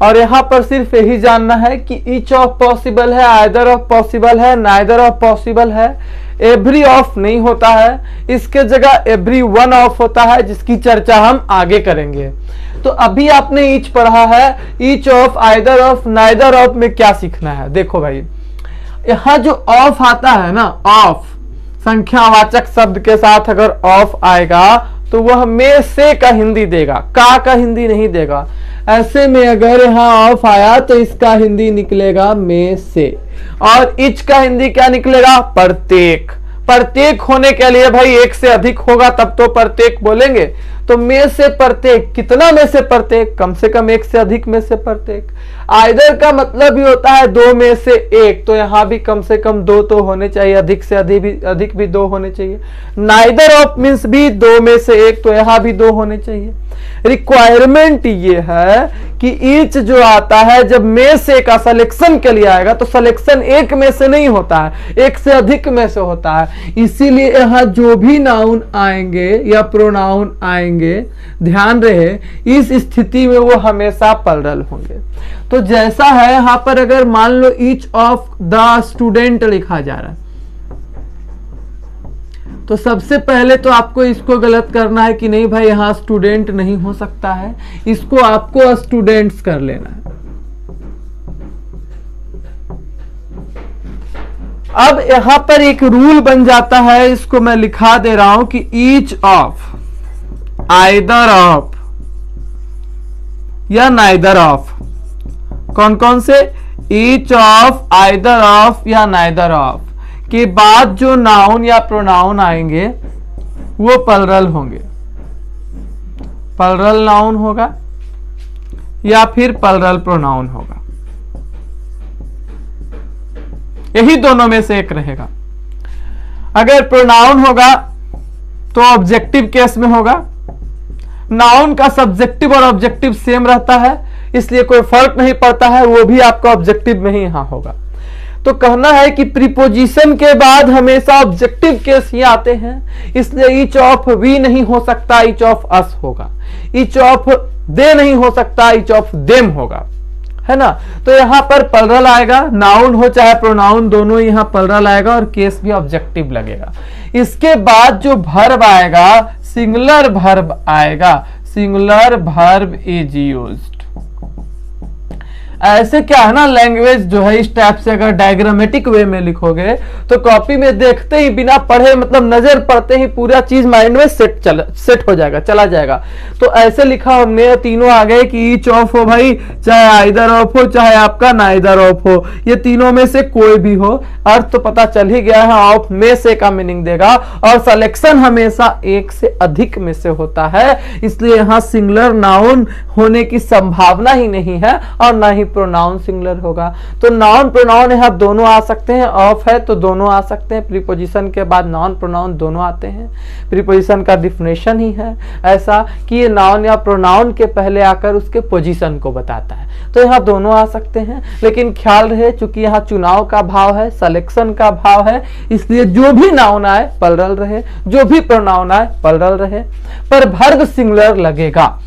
और यहां पर सिर्फ यही जानना है कि ईच ऑफ पॉसिबल है, आइदर ऑफ पॉसिबल है, नाइदर ऑफ पॉसिबल है, एवरी ऑफ नहीं होता है। इसके जगह एवरी वन ऑफ होता है, जिसकी चर्चा हम आगे करेंगे। तो अभी आपने ईच पढ़ा है, each of, either of, neither of में क्या सीखना है? देखो भाई, यहां जो ऑफ आता है ना, ऑफ संख्यावाचक शब्द के साथ अगर ऑफ आएगा तो वह में से का हिंदी देगा, का हिंदी नहीं देगा। ऐसे में अगर यहाँ ऑफ आया तो इसका हिंदी निकलेगा में से, और इच का हिंदी क्या निकलेगा? प्रत्येक। प्रत्येक होने के लिए भाई एक से अधिक होगा तब तो प्रत्येक बोलेंगे। तो में से प्रत्येक, कितना में से प्रत्येक, कम से कम एक से अधिक में से प्रत्येक। आइदर का मतलब ही होता है दो में से एक, तो यहां भी कम से कम दो तो होने चाहिए, अधिक से अधिक भी दो होने चाहिए। नाइदर ऑफ मीन्स भी दो में से एक, तो यहां भी दो होने चाहिए। रिक्वायरमेंट ये है कि ईच जो आता है जब में से का सिलेक्शन के लिए आएगा तो सिलेक्शन एक में से नहीं होता है, एक से अधिक में से होता है। इसीलिए यहां जो भी नाउन आएंगे या प्रोनाउन आएंगे, ध्यान रहे इस स्थिति में वो हमेशा प्लरल होंगे। तो जैसा है यहां पर अगर मान लो ईच ऑफ द स्टूडेंट लिखा जा रहा है, तो सबसे पहले तो आपको इसको गलत करना है कि नहीं भाई यहां स्टूडेंट नहीं हो सकता है, इसको आपको स्टूडेंट्स कर लेना है। अब यहां पर एक रूल बन जाता है, इसको मैं लिखा दे रहा हूं कि ईच ऑफ, आइदर ऑफ या नाइदर ऑफ, कौन कौन से, ईच ऑफ, आइदर ऑफ या नाइदर ऑफ के बाद जो नाउन या प्रोनाउन आएंगे वो प्लरल होंगे। प्लरल नाउन होगा या फिर प्लरल प्रोनाउन होगा, यही दोनों में से एक रहेगा। अगर प्रोनाउन होगा तो ऑब्जेक्टिव केस में होगा। नाउन का सब्जेक्टिव और ऑब्जेक्टिव सेम रहता है, इसलिए कोई फर्क नहीं पड़ता है, वो भी आपका ऑब्जेक्टिव में ही यहां होगा। तो कहना है कि प्रीपोजिशन के बाद हमेशा ऑब्जेक्टिव केस ही आते हैं, इसलिए ईच ऑफ वी नहीं हो सकता, ईच ऑफ अस होगा। ईच ऑफ दे नहीं हो सकता, ईच ऑफ देम होगा, है ना। तो यहां पर प्लरल आएगा, नाउन हो चाहे प्रोनाउन, दोनों यहां प्लरल आएगा और केस भी ऑब्जेक्टिव लगेगा। इसके बाद जो वर्ब आएगा, सिंगुलर वर्ब आएगा, सिंगुलर वर्ब इज यूज्ड। ऐसे क्या है ना, लैंग्वेज जो है इस टाइप से अगर डायग्रामेटिक वे में लिखोगे तो कॉपी में देखते ही बिना पढ़े, मतलब नजर पड़ते ही पूरा चीज माइंड में सेट हो जाएगा, चला जाएगा। तो ऐसे लिखा हमने, तीनों आ गए कि ईच ऑफ हो भाई, चाहे आइदर ऑफ हो चाहे आपका नाइदर ऑफ हो, ये तीनों में से कोई भी हो, अर्थ तो पता चल ही गया है। ऑफ में से का मीनिंग देगा और सिलेक्शन हमेशा एक से अधिक में से होता है, इसलिए यहां सिंगुलर नाउन होने की संभावना ही नहीं है और ना ही प्रोनाउन सिंगुलर होगा। तो नाउन प्रोनाउन यहां दोनों आ सकते हैं, ऑफ है तो दोनों आ सकते हैं, प्रीपोजिशन के बाद नाउन प्रोनाउन दोनों आते हैं। प्रीपोजिशन का डिफिनेशन ही है ऐसा कि ये नाउन या प्रोनाउन के पहले आकर उसके पोजीशन को बताता है, तो यहां दोनों आ सकते हैं। लेकिन ख्याल रहे चूंकि यहां चुनाव का भाव है, सिलेक्शन का भाव है, इसलिए जो भी नाउन आए प्लरल रहे, जो भी प्रोनाउन आए प्लरल रहे, पर वर्ब सिंगुलर लगेगा।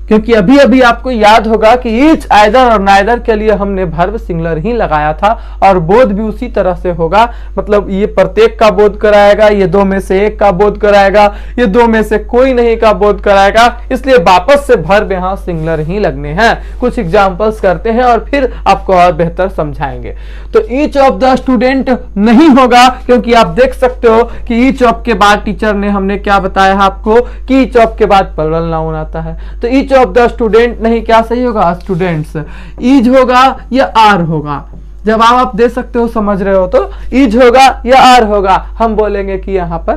क्योंकि अभी अभी आपको याद होगा कि ईच, आइदर और नाइदर के लिए हमने वर्ब सिंगुलर ही लगाया था और बोध भी उसी तरह से होगा, मतलब ये प्रत्येक का बोध कराएगा, ये दो में से एक का बोध कराएगा, ये दो में से कोई नहीं का बोध कराएगा, इसलिए वापस से वर्ब यहां सिंगुलर ही लगने हैं। कुछ एग्जांपल्स करते हैं और फिर आपको और बेहतर समझाएंगे। तो ईच ऑफ द स्टूडेंट नहीं होगा, क्योंकि आप देख सकते हो कि ईच ऑफ के बाद टीचर ने हमने क्या बताया आपको कि ईच ऑफ के बाद प्लरल नाउन आता है। तो ईच ऑफ द स्टूडेंट नहीं, क्या सही होगा, स्टूडेंट्स। ईज होगा या आर होगा, जवाब आप दे सकते हो, समझ रहे हो तो ईज होगा या आर होगा, हम बोलेंगे कि यहां पर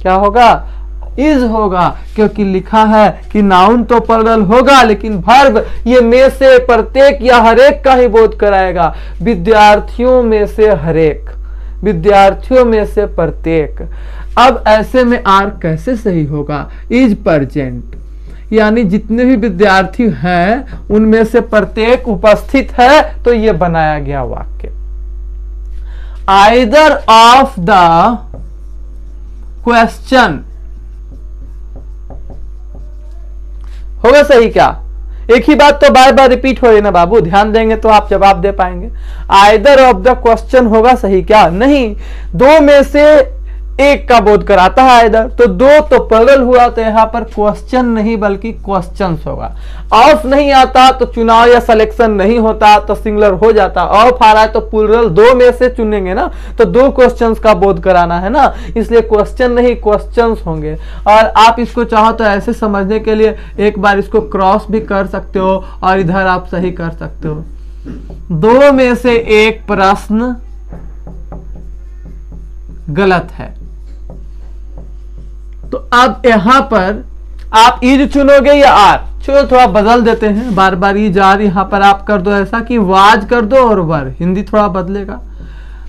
क्या होगा, इज होगा, क्योंकि लिखा है कि नाउन तो प्लरल होगा लेकिन वर्ब ये में से प्रत्येक या हरेक का ही बोध कराएगा। विद्यार्थियों में से हरेक, विद्यार्थियों में से प्रत्येक। अब ऐसे में आर कैसे सही होगा, इज प्रेजेंट, यानी जितने भी विद्यार्थी हैं उनमें से प्रत्येक उपस्थित है, तो यह बनाया गया वाक्य। आइदर ऑफ द क्वेश्चन होगा सही क्या, एक ही बात तो बार बार रिपीट हो रही ना बाबू, ध्यान देंगे तो आप जवाब दे पाएंगे। आइदर ऑफ द क्वेश्चन होगा सही क्या, नहीं, दो में से एक का बोध कराता है आइदर, तो दो तो प्लरल हुआ, तो यहां पर क्वेश्चन नहीं बल्कि क्वेश्चंस होगा। ऑफ नहीं आता तो चुनाव या सिलेक्शन नहीं होता तो सिंगुलर हो जाता, ऑफ आ रहा है तो प्लरल दो में से चुनेंगे ना, तो दो क्वेश्चंस का बोध कराना है ना, इसलिए क्वेश्चन नहीं क्वेश्चंस होंगे। और आप इसको चाहो तो ऐसे समझने के लिए एक बार इसको क्रॉस भी कर सकते हो और इधर आप सही कर सकते हो। दो में से एक प्रश्न गलत है, तो अब यहां पर आप इज चुनोगे या आर? चलो थोड़ा बदल देते हैं, बार बार इज आर यहां पर आप कर दो ऐसा कि वाज कर दो और वर, हिंदी थोड़ा बदलेगा।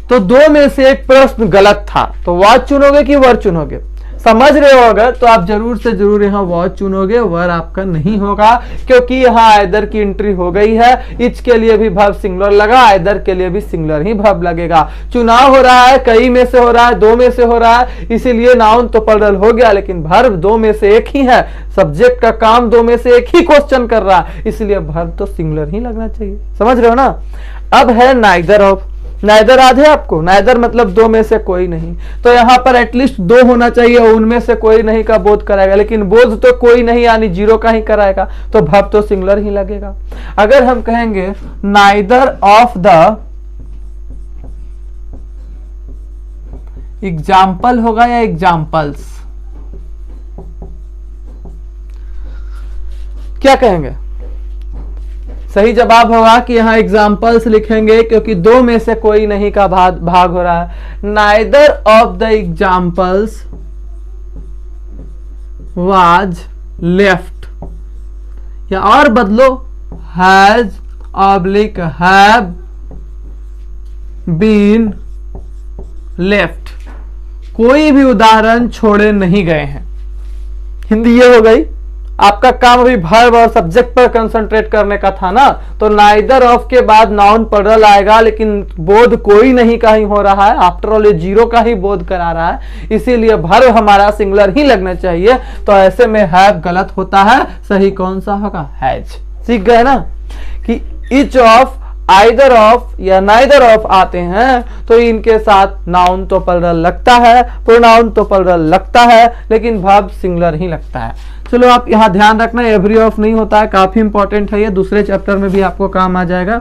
तो दो में से एक प्रश्न गलत था, तो वाज चुनोगे कि वर चुनोगे? समझ रहे हो अगर, तो आप जरूर से जरूर यहाँ वाज चुनोगे, वर आपका नहीं होगा, क्योंकि यहाँ आइदर की एंट्री हो गई है। इच के लिए भी वर्ब सिंगुलर लगा, आइदर के लिए भी सिंगुलर ही वर्ब लगेगा। चुनाव हो रहा है, कई में से हो रहा है, दो में से हो रहा है, इसीलिए नाउन तो प्लुरल हो गया, लेकिन वर्ब दो में से एक ही है। सब्जेक्ट का काम दो में से एक ही क्वेश्चन कर रहा है, इसलिए वर्ब तो सिंगुलर ही लगना चाहिए। समझ रहे हो ना? अब है नाइदर ऑफ। नाइदर याद है आपको? नाइदर मतलब दो में से कोई नहीं, तो यहां पर एटलीस्ट दो होना चाहिए, उनमें से कोई नहीं का बोध कराएगा, लेकिन बोध तो कोई नहीं यानी जीरो का ही कराएगा, तो वर्ब तो सिंगुलर ही लगेगा। अगर हम कहेंगे नाइदर ऑफ द एग्जाम्पल होगा या एग्जाम्पल्स, क्या कहेंगे? सही जवाब होगा कि यहां एग्जाम्पल्स लिखेंगे, क्योंकि दो में से कोई नहीं का भाग हो रहा है। Neither of the examples was left, या और बदलो has oblique have been left. कोई भी उदाहरण छोड़े नहीं गए हैं। हिंदी ये हो गई। आपका काम अभी वर्ब और सब्जेक्ट पर कंसंट्रेट करने का था ना, तो नाइदर ऑफ के बाद नाउन प्लुरल आएगा, लेकिन बोध कोई नहीं का ही हो रहा है। आफ्टर ऑल ये जीरो का ही बोध करा रहा है, इसीलिए वर्ब हमारा सिंगुलर ही लगना चाहिए। तो ऐसे में हैव गलत होता है, सही कौन सा होगा? हैज। सीख गए ना कि ईच ऑफ, आइदर ऑफ या नाइदर ऑफ आते हैं तो इनके साथ नाउन तो प्लुरल लगता है, प्रोनाउन तो प्लुरल लगता है, लेकिन वर्ब सिंगुलर ही लगता है। चलो आप यहाँ ध्यान रखना, एवरी ऑफ नहीं होता है, काफी इंपॉर्टेंट है ये, दूसरे चैप्टर में भी आपको काम आ जाएगा।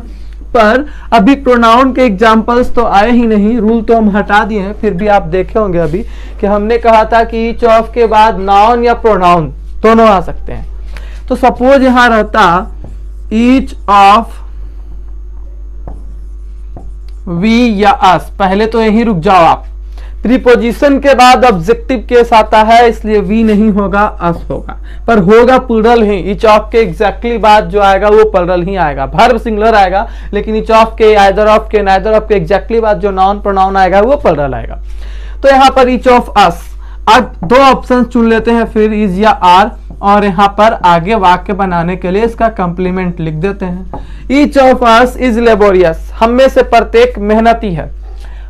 पर अभी प्रोनाउन के एग्जाम्पल्स तो आए ही नहीं, रूल तो हम हटा दिए हैं, फिर भी आप देखे होंगे अभी कि हमने कहा था कि ईच ऑफ के बाद नाउन या प्रोनाउन दोनों आ सकते हैं। तो सपोज यहां रहता ईच ऑफ वी या अस, पहले तो यही रुक जाओ आप। प्रीपोजिशन के बाद ऑब्जेक्टिव केस आता है, इसलिए वी नहीं होगा, अस होगा, पर होगा प्लुरल ही। ईच ऑफ के एग्जैक्टली बाद जो आएगा वो प्लुरल ही आएगा, वर्ब सिंगुलर आएगा, लेकिन ईच ऑफ के, आइदर ऑफ के, नाइदर ऑफ के एग्जैक्टली बाद जो नाउन प्रोनाउन आएगा वो प्लुरल आएगा। तो यहाँ पर ईच ऑफ अस, अब दो ऑप्शन चुन लेते हैं, फिर इज या आर, और यहाँ पर आगे वाक्य बनाने के लिए इसका कंप्लीमेंट लिख देते हैं। Each of us is laborious, हम में से प्रत्येक मेहनती है।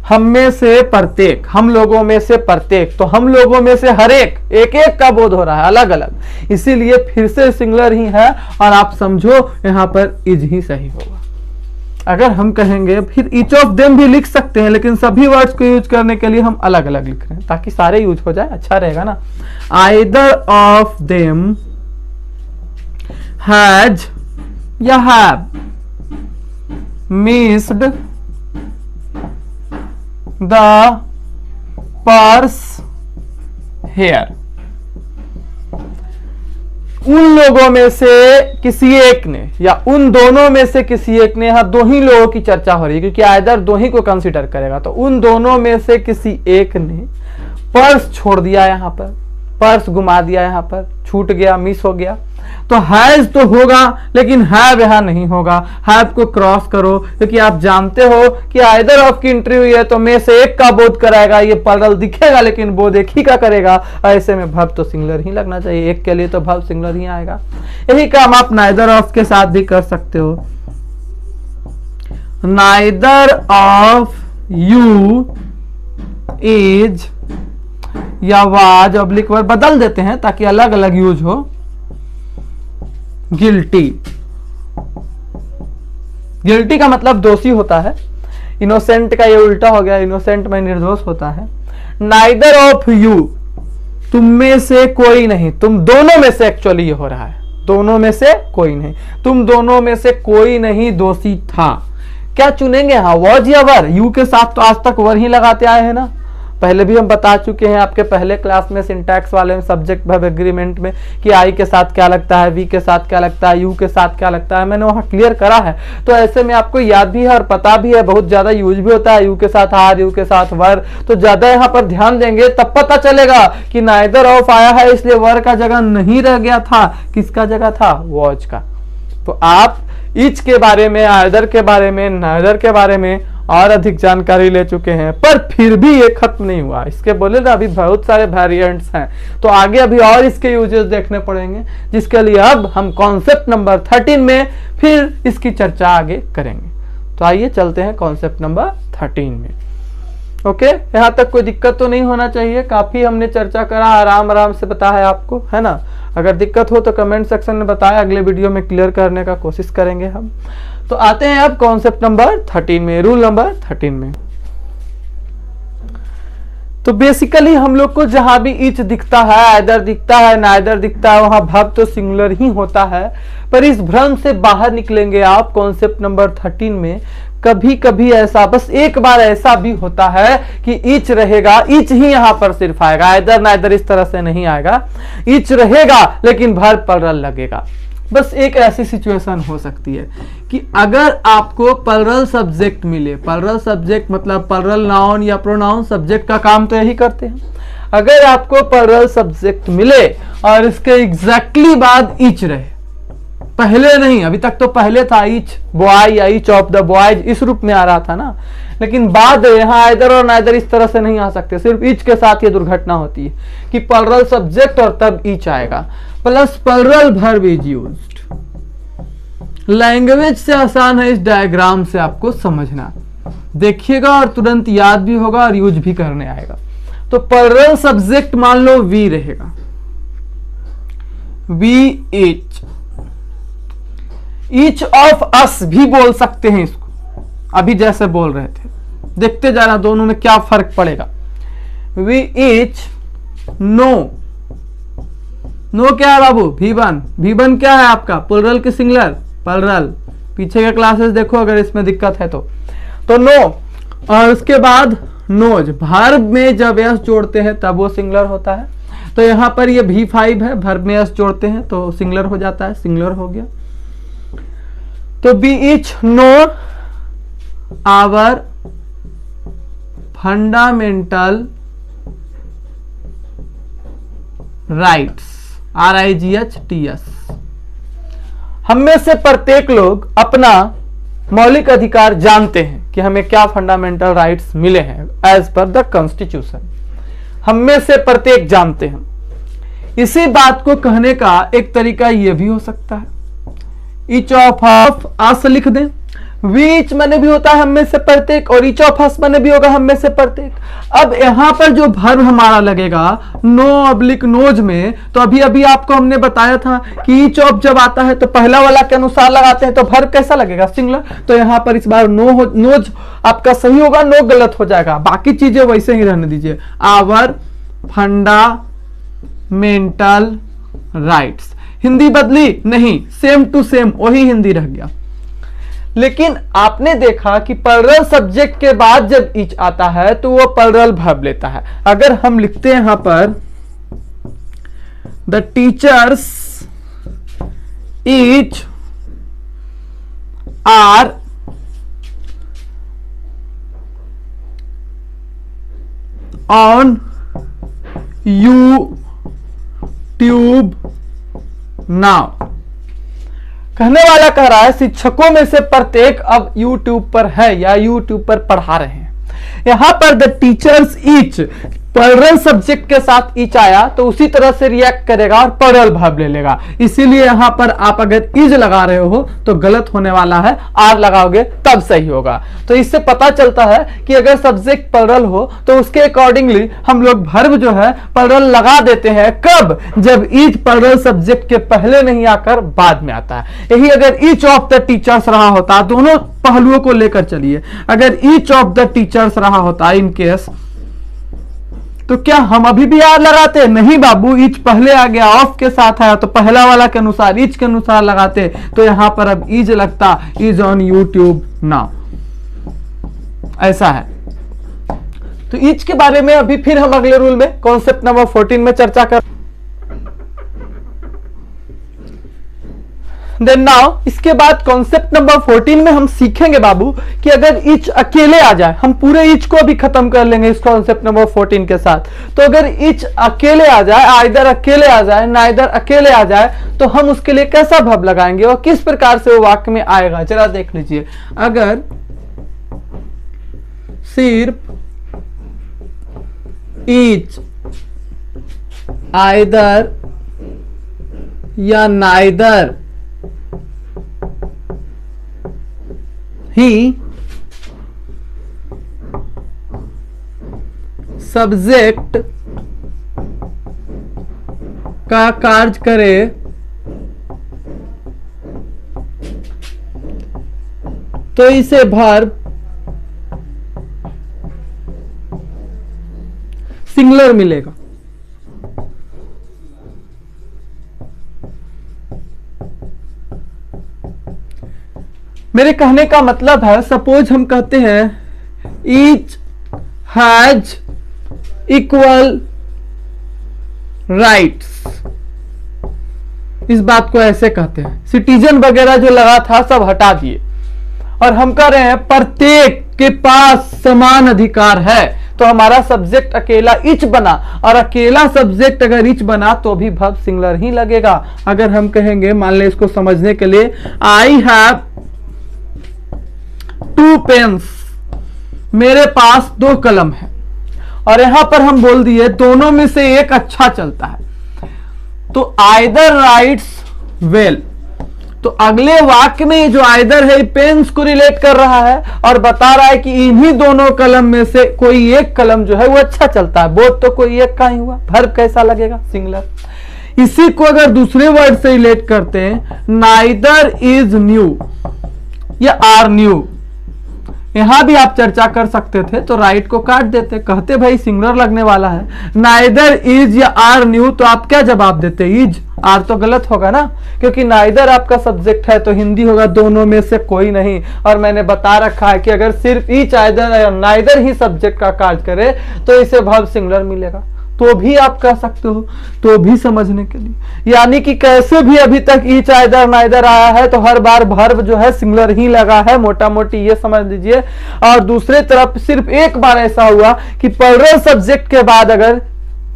हम में से प्रत्येक, हम लोगों में से प्रत्येक, तो हम लोगों में से हर एक, एक एक का बोध हो रहा है अलग अलग, इसीलिए फिर से सिंगुलर ही है, और आप समझो यहाँ पर इज ही सही होगा। अगर हम कहेंगे फिर ईच ऑफ देम भी लिख सकते हैं, लेकिन सभी वर्ड्स को यूज करने के लिए हम अलग अलग लिख रहे हैं ताकि सारे यूज हो जाए, अच्छा रहेगा ना। आइदर ऑफ देम हैज या have missed the purse here. उन लोगों में से किसी एक ने, या उन दोनों में से किसी एक ने, यहां दो ही लोगों की चर्चा हो रही है क्योंकि आइदर दो ही को कंसीडर करेगा, तो उन दोनों में से किसी एक ने पर्स छोड़ दिया, यहां पर पर्स गुमा दिया, यहां पर छूट गया, मिस हो गया। तो हैज तो होगा, लेकिन हैव यहां नहीं होगा। हैव को क्रॉस करो, क्योंकि आप जानते हो कि आइदर ऑफ की एंट्री हुई है तो में से एक का बोध कराएगा, ये प्लुरल दिखेगा लेकिन बोध एक ही का करेगा। ऐसे में वर्ब तो सिंगुलर ही लगना चाहिए, एक के लिए तो वर्ब सिंगुलर ही आएगा। यही काम आप नाइदर ऑफ के साथ भी कर सकते हो। नाइदर ऑफ यू इज या वाज ऑब्लिक वर्ब बदल देते हैं ताकि अलग अलग यूज हो। गिल्टी, गिल्टी का मतलब दोषी होता है, इनोसेंट का ये उल्टा हो गया, इनोसेंट में निर्दोष होता है। नाइदर ऑफ यू, तुम में से कोई नहीं, तुम दोनों में से, एक्चुअली ये हो रहा है, दोनों में से कोई नहीं, तुम दोनों में से कोई नहीं दोषी था। क्या चुनेंगे? हाँ, वॉज या वर। यू के साथ तो आज तक वर ही लगाते आए हैं ना, पहले भी हम बता चुके हैं आपके पहले क्लास में सिंटैक्स वाले में, सब्जेक्ट वर्ब एग्रीमेंट में, कि आई के साथ क्या लगता है, वी के साथ क्या लगता है, यू के साथ क्या लगता है, मैंने वहां क्लियर करा है। तो ऐसे में आपको याद भी है और पता भी है, बहुत ज्यादा यूज भी होता है, यू के साथ आर, यू के साथ वर। तो ज्यादा यहाँ पर ध्यान देंगे तब पता चलेगा कि नाइदर ऑफ आया है, इसलिए वर का जगह नहीं रह गया था, किसका जगह था, वॉच का। तो आप ईच के बारे में, आइदर के बारे में, नाइदर के बारे में और अधिक जानकारी ले चुके हैं, पर फिर भी ये खत्म नहीं हुआ। इसके बोले ना अभी बहुत सारे वेरिएंट्स हैं, तो आगे अभी और इसके यूजेस देखने पड़ेंगे, जिसके लिए अब हम कॉन्सेप्ट नंबर 13 में फिर इसकी चर्चा आगे करेंगे। तो आइए चलते हैं कॉन्सेप्ट नंबर 13 में। ओके, यहाँ तक कोई दिक्कत तो नहीं होना चाहिए, काफी हमने चर्चा करा, आराम आराम से बताया आपको, है ना। अगर दिक्कत हो तो कमेंट सेक्शन में बताएं, अगले वीडियो में क्लियर करने का कोशिश करेंगे हम। तो आते हैं अब कॉन्सेप्ट नंबर 13 में, रूल नंबर 13 में। तो बेसिकली हम लोग को जहां भी ईच दिखता है, आइदर दिखता है, नाइदर दिखता है, वहां वर्ब तो सिंगुलर ही होता है। पर इस भ्रम से बाहर निकलेंगे आप कॉन्सेप्ट नंबर 13 में। कभी कभी ऐसा, बस एक बार ऐसा भी होता है कि ईच रहेगा, ईच ही यहां पर सिर्फ आएगा, आइदर नाइदर इस तरह से नहीं आएगा। ईच रहेगा लेकिन वर्ब प्लरल लगेगा। बस एक ऐसी सिचुएशन हो सकती है कि अगर आपको प्लरल सब्जेक्ट मिले, प्लरल सब्जेक्ट मतलब प्लरल नाउन या प्रोनाउन, सब्जेक्ट का काम तो यही करते हैं। अगर आपको प्लरल सब्जेक्ट मिले और इसके एग्जैक्टली बाद ईच रहे, पहले नहीं, अभी तक तो पहले था ईच बॉय या ईच ऑफ द बॉयज, इस रूप में आ रहा था ना, लेकिन बाद यहाँ आइदर और नाइदर इस तरह से नहीं आ सकते, सिर्फ ईच के साथ ये दुर्घटना होती है कि प्लरल सब्जेक्ट और तब ईच आएगा, plus plural verb is used. Language से आसान है इस डायग्राम से आपको समझना, देखिएगा और तुरंत याद भी होगा और यूज भी करने आएगा। तो प्लरल सब्जेक्ट मान लो वी रहेगा, we each, each of us भी बोल सकते हैं इसको, अभी जैसे बोल रहे थे, देखते जाना दोनों में क्या फर्क पड़ेगा। वी ईच नो, नो क्या है बाबू, V1, V1 क्या है आपका, प्लरल की सिंगुलर, प्लरल। पीछे के क्लासेस देखो अगर इसमें दिक्कत है तो नो, और उसके बाद नोज, वर्ब में जब एस जोड़ते हैं तब वो सिंगुलर होता है। तो यहां पर ये V5 है, वर्ब में एस जोड़ते हैं तो सिंगुलर हो जाता है, सिंगुलर हो गया। तो we each know our fundamental rights, RIGHTS, हम में से प्रत्येक लोग अपना मौलिक अधिकार जानते हैं कि हमें क्या फंडामेंटल राइट्स मिले हैं एज पर द कॉन्स्टिट्यूशन, हम में से प्रत्येक जानते हैं। इसी बात को कहने का एक तरीका यह भी हो सकता है, ईच ऑफ अस लिख दें, वीच मैंने भी होता है हम में से प्रत्येक, और ईच ऑफ अस मैंने भी होगा हम में से प्रत्येक। अब यहां पर जो वर्ब हमारा लगेगा नो ऑब्लिक नोज में, तो अभी अभी आपको हमने बताया था कि ईच ऑफ जब आता है तो पहला वाला के अनुसार लगाते हैं, तो वर्ब कैसा लगेगा, सिंगुलर। तो यहां पर इस बार नोज आपका सही होगा, नो गलत हो जाएगा, बाकी चीजें वैसे ही रहने दीजिए। आवर फंडामेंटल राइट्स, हिंदी बदली नहीं, सेम टू सेम वही हिंदी रह गया। लेकिन आपने देखा कि प्लरल सब्जेक्ट के बाद जब ईच आता है तो वो प्लरल वर्ब लेता है। अगर हम लिखते हैं यहां पर the teachers each are on YouTube now, कहने वाला कह रहा है शिक्षकों में से प्रत्येक अब YouTube पर है या YouTube पर पढ़ा रहे हैं। यहां पर the teachers each, plural subject के साथ ईच आया तो उसी तरह से रिएक्ट करेगा और प्लरल वर्ब ले लेगा। इसीलिए यहां पर आप अगर इज लगा रहे हो तो गलत होने वाला है, आर लगाओगे तब सही होगा। तो इससे पता चलता है कि अगर सब्जेक्ट प्लरल हो तो उसके अकॉर्डिंगली हम लोग वर्ब जो है प्लरल लगा देते हैं। कब? जब ईच प्लरल सब्जेक्ट के पहले नहीं आकर बाद में आता है। यही अगर ईच ऑफ द टीचर्स रहा होता, दोनों पहलुओं को लेकर चलिए, अगर ईच ऑफ द टीचर्स रहा होता इन केस, तो क्या हम अभी भी आर लगाते? नहीं बाबू, ईच पहले आ गया, ऑफ के साथ आया तो पहला वाला के अनुसार, ईच के अनुसार लगाते। तो यहां पर अब इज लगता, इज ऑन यूट्यूब नाउ, ऐसा है। तो ईच के बारे में अभी फिर हम अगले रूल में कॉन्सेप्ट नंबर 14 में चर्चा कर। देन नाउ इसके बाद कॉन्सेप्ट नंबर 14 में हम सीखेंगे बाबू कि अगर ईच अकेले आ जाए, हम पूरे ईच को भी खत्म कर लेंगे इस कॉन्सेप्ट नंबर 14 के साथ। तो अगर ईच अकेले आ जाए, आइदर अकेले आ जाए, नाइदर अकेले आ जाए, तो हम उसके लिए कैसा वर्ब लगाएंगे और किस प्रकार से वो वाक्य में आएगा, जरा देख लीजिए। अगर सिर्फ ईच, आइदर या नाइदर ही सब्जेक्ट का कार्य करे तो इसे वर्ब सिंगुलर मिलेगा। मेरे कहने का मतलब है, सपोज हम कहते हैं ईच हैज इक्वल राइट्स, इस बात को ऐसे कहते हैं। सिटीजन वगैरह जो लगा था सब हटा दिए और हम कह रहे हैं प्रत्येक के पास समान अधिकार है, तो हमारा सब्जेक्ट अकेला इच बना, और अकेला सब्जेक्ट अगर इच बना तो भी वर्ब सिंगुलर ही लगेगा। अगर हम कहेंगे, मान ले इसको समझने के लिए, आई हैव 2 पेन्स, मेरे पास 2 कलम है, और यहां पर हम बोल दिए दोनों में से एक अच्छा चलता है, तो आइदर राइट्स वेल। तो अगले वाक्य में जो आइदर है पेन्स को रिलेट कर रहा है और बता रहा है कि इन्हीं दोनों कलम में से कोई एक कलम जो है वो अच्छा चलता है। बोथ तो कोई एक का ही हुआ, वर्ब कैसा लगेगा, सिंगुलर। इसी को अगर दूसरे वर्ड से रिलेट करते हैं, नाइदर इज न्यू या आर न्यू, यहां भी आप चर्चा कर सकते थे, तो राइट को काट देते, कहते भाई सिंगुलर लगने वाला है। नाइदर इज या आर न्यू, तो आप क्या जवाब देते, इज। आर तो गलत होगा ना, क्योंकि नाइदर आपका सब्जेक्ट है, तो हिंदी होगा दोनों में से कोई नहीं। और मैंने बता रखा है कि अगर सिर्फ ईच, आइदर या नाइदर ही सब्जेक्ट का कार्य करे तो इसे वर्ब सिंगुलर मिलेगा। तो भी आप कह सकते हो, तो भी समझने के लिए, यानी कि कैसे भी अभी तक ईच, आइदर, नाइदर आया है तो हर बार वर्ब जो है सिंगुलर ही लगा है, मोटा मोटी ये समझ लीजिए। और दूसरे तरफ सिर्फ एक बार ऐसा हुआ कि प्लुरल सब्जेक्ट के बाद अगर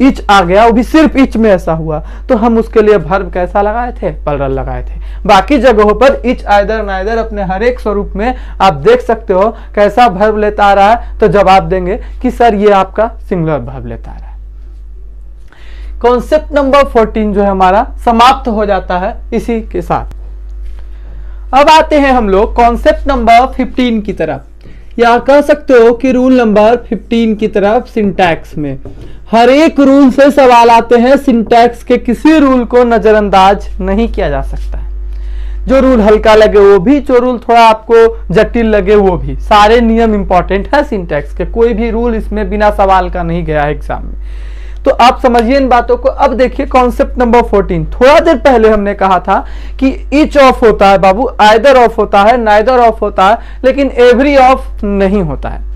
इच आ गया, वो भी सिर्फ इच में ऐसा हुआ, तो हम उसके लिए वर्ब कैसा लगाए थे, प्लुरल लगाए थे। बाकी जगहों पर इच, आइदर, नाइदर अपने हर एक स्वरूप में आप देख सकते हो कैसा वर्ब लेता आ रहा है, तो जवाब देंगे कि सर ये आपका सिंगुलर वर्ब लेता आ रहा है। कॉन्सेप्ट नंबर 14 जो है हमारा समाप्त हो जाता है इसी के साथ। अब आते हैं हम लोग कॉन्सेप्ट नंबर 15 की तरफ, या कह सकते हो कि रूल नंबर 15 की तरफ। सिंटैक्स में हर एक रूल से सवाल आते हैं, सिंटैक्स के किसी रूल को नजरअंदाज नहीं किया जा सकता है। जो रूल हल्का लगे वो भी, जो रूल थोड़ा आपको जटिल लगे वो भी, सारे नियम इंपॉर्टेंट है सिंटैक्स के, कोई भी रूल इसमें बिना सवाल का नहीं गया है एग्जाम में। तो आप समझिए इन बातों को। अब देखिए कॉन्सेप्ट नंबर 14, थोड़ा देर पहले हमने कहा था कि ईच ऑफ होता है बाबू, आइदर ऑफ होता है, नाइदर ऑफ होता है, लेकिन एवरी ऑफ नहीं होता है।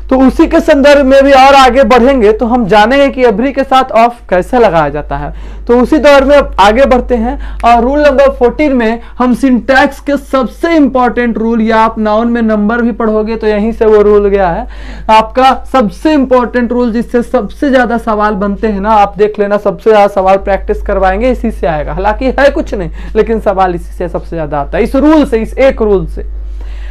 तो उसी के संदर्भ में भी और आगे बढ़ेंगे तो हम जानेंगे कि एवरी के साथ ऑफ कैसे लगाया जाता है। तो उसी दौर में अब आगे बढ़ते हैं और रूल नंबर 14 में हम सिंटैक्स के सबसे इंपॉर्टेंट रूल, या आप नाउन में नंबर भी पढ़ोगे तो यहीं से वो रूल गया है आपका सबसे इंपॉर्टेंट रूल, जिससे सबसे ज्यादा सवाल बनते हैं ना, आप देख लेना, सबसे ज्यादा सवाल प्रैक्टिस करवाएंगे इसी से आएगा। हालांकि है कुछ नहीं, लेकिन सवाल इसी से सबसे ज्यादा आता है, इस रूल से, इस एक रूल से।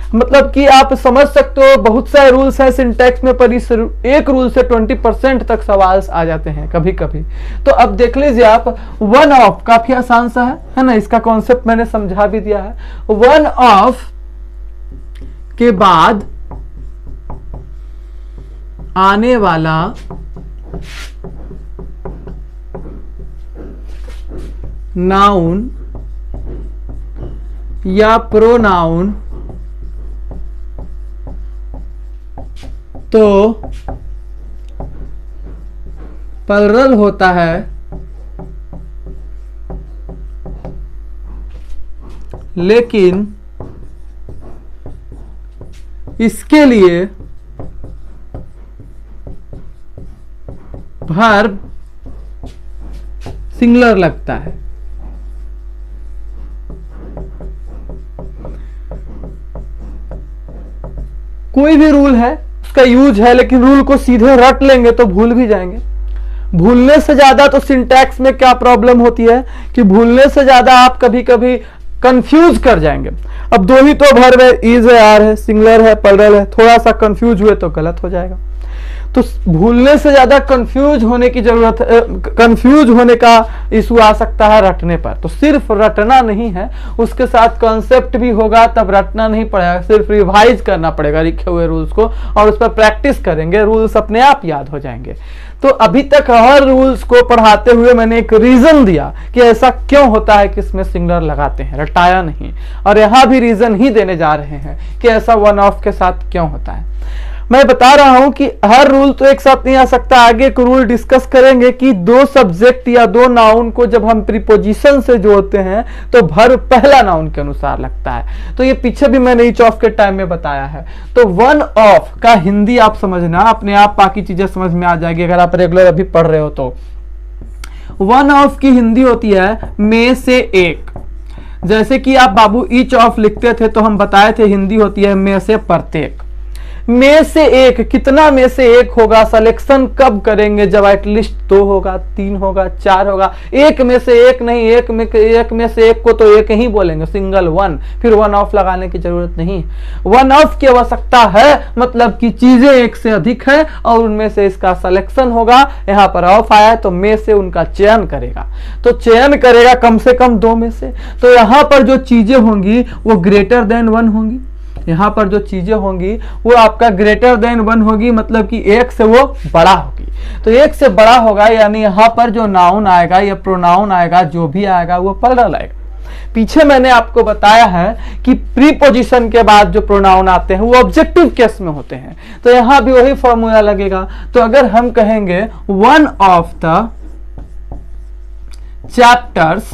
मतलब कि आप समझ सकते हो बहुत सारे रूल्स हैं सिंटैक्स में, पर इस एक रूल से 20% तक सवाल आ जाते हैं कभी कभी। तो अब देख लीजिए आप, वन ऑफ काफी आसान सा है ना, इसका कॉन्सेप्ट मैंने समझा भी दिया है। वन ऑफ के बाद आने वाला नाउन या प्रोनाउन तो प्लुरल होता है, लेकिन इसके लिए वर्ब सिंगुलर लगता है। कोई भी रूल है उसका यूज है, लेकिन रूल को सीधे रट लेंगे तो भूल भी जाएंगे। भूलने से ज्यादा तो सिंटैक्स में क्या प्रॉब्लम होती है कि भूलने से ज्यादा आप कभी कभी कंफ्यूज कर जाएंगे। अब दो ही तो वर्ब है, इज है, आर है, सिंगुलर है, प्लरल है, थोड़ा सा कंफ्यूज हुए तो गलत हो जाएगा। तो भूलने से ज्यादा कंफ्यूज होने की जरूरत, कंफ्यूज होने का इशू आ सकता है रटने पर। तो सिर्फ रटना नहीं है, उसके साथ कॉन्सेप्ट भी होगा, तब रटना नहीं पड़ेगा, सिर्फ रिवाइज करना पड़ेगा लिखे हुए रूल्स को, और उस पर प्रैक्टिस करेंगे, रूल्स अपने आप याद हो जाएंगे। तो अभी तक हर रूल्स को पढ़ाते हुए मैंने एक रीजन दिया कि ऐसा क्यों होता है कि इसमें सिंगुलर लगाते हैं, रटाया नहीं। और यहां भी रीजन ही देने जा रहे हैं कि ऐसा वन ऑफ के साथ क्यों होता है। मैं बता रहा हूं कि हर रूल तो एक साथ नहीं आ सकता। आगे एक रूल डिस्कस करेंगे कि दो सब्जेक्ट या दो नाउन को जब हम प्रीपोजिशन से जोड़ते हैं तो वर्ब पहला नाउन के अनुसार लगता है। तो ये पीछे भी मैंने ईच ऑफ के टाइम में बताया है। तो वन ऑफ का हिंदी आप समझना, अपने आप बाकी चीजें समझ में आ जाएगी अगर आप रेगुलर अभी पढ़ रहे हो तो। वन ऑफ की हिंदी होती है में से एक। जैसे कि आप बाबू ईच ऑफ लिखते थे तो हम बताए थे हिंदी होती है में से प्रत्येक। में से एक, कितना में से एक होगा, सिलेक्शन कब करेंगे, जब एटलीस्ट 2 होगा, 3 होगा, 4 होगा। एक में से एक नहीं, एक में से एक को तो एक ही बोलेंगे, सिंगल वन, फिर वन ऑफ लगाने की जरूरत नहीं। वन ऑफ की आवश्यकता है मतलब कि चीजें एक से अधिक है और उनमें से इसका सिलेक्शन होगा। यहां पर ऑफ आया है तो में से उनका चयन करेगा, तो चयन करेगा कम से कम 2 में से। तो यहां पर जो चीजें होंगी वो ग्रेटर देन 1 होंगी। यहां पर जो चीजें होंगी वो आपका ग्रेटर देन 1 होगी, मतलब कि एक से वो बड़ा होगी। तो एक से बड़ा होगा यानी यहां पर जो नाउन आएगा या प्रोनाउन आएगा, जो भी आएगा वो प्लरल आएगा। पीछे मैंने आपको बताया है कि प्रीपोजिशन के बाद जो प्रोनाउन आते हैं वो ऑब्जेक्टिव केस में होते हैं। तो यहां भी वही फॉर्मूला लगेगा। तो अगर हम कहेंगे one of the chapters,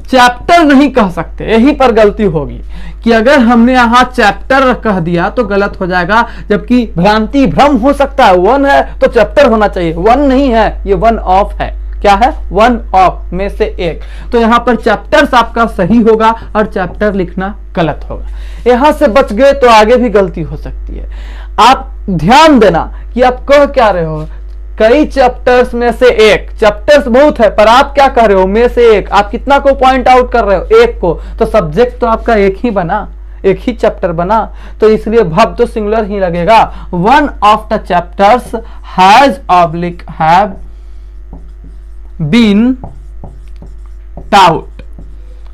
chapter नहीं कह सकते, यहीं पर गलती होगी कि अगर हमने यहां चैप्टर कह दिया तो गलत हो जाएगा, जबकि भ्रांति भ्रम हो सकता है। वन है तो चैप्टर होना चाहिए, वन नहीं है, ये वन ऑफ है। क्या है? वन ऑफ में से एक। तो यहां पर चैप्टर्स आपका सही होगा और चैप्टर लिखना गलत होगा। यहां से बच गए तो आगे भी गलती हो सकती है। आप ध्यान देना कि आप कह क्या रहे हो, कई चैप्टर्स में से एक। चैप्टर्स बहुत है पर आप क्या कह रहे हो, में से एक। आप कितना को पॉइंट आउट कर रहे हो? एक को। तो सब्जेक्ट तो आपका एक ही बना, एक ही चैप्टर बना, तो इसलिए वर्ब तो सिंगुलर ही लगेगा। One of the chapters has oblique have been taught.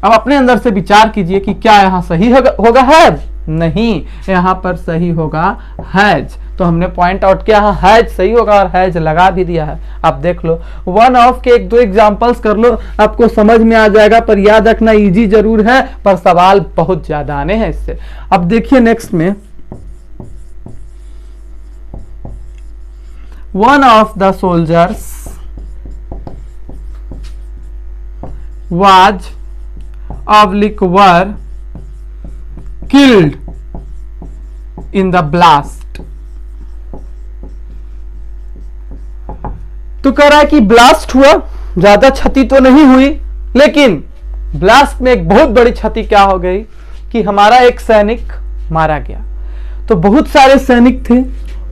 अब अपने अंदर से विचार कीजिए कि क्या यहां सही होगा हैव? नहीं, यहां पर सही होगा हैज। तो हमने पॉइंट आउट किया, हैज सही होगा और हैज लगा भी दिया है। आप देख लो, वन ऑफ के 1-2 एग्जांपल्स कर लो, आपको समझ में आ जाएगा। पर याद रखना इजी जरूर है, पर सवाल बहुत ज्यादा आने हैं इससे। अब देखिए नेक्स्ट में, one of the soldiers was oblique were killed in the blast। तो कह रहा है कि ब्लास्ट हुआ, ज्यादा क्षति तो नहीं हुई, लेकिन ब्लास्ट में एक बहुत बड़ी क्षति क्या हो गई कि हमारा एक सैनिक मारा गया। तो बहुत सारे सैनिक थे,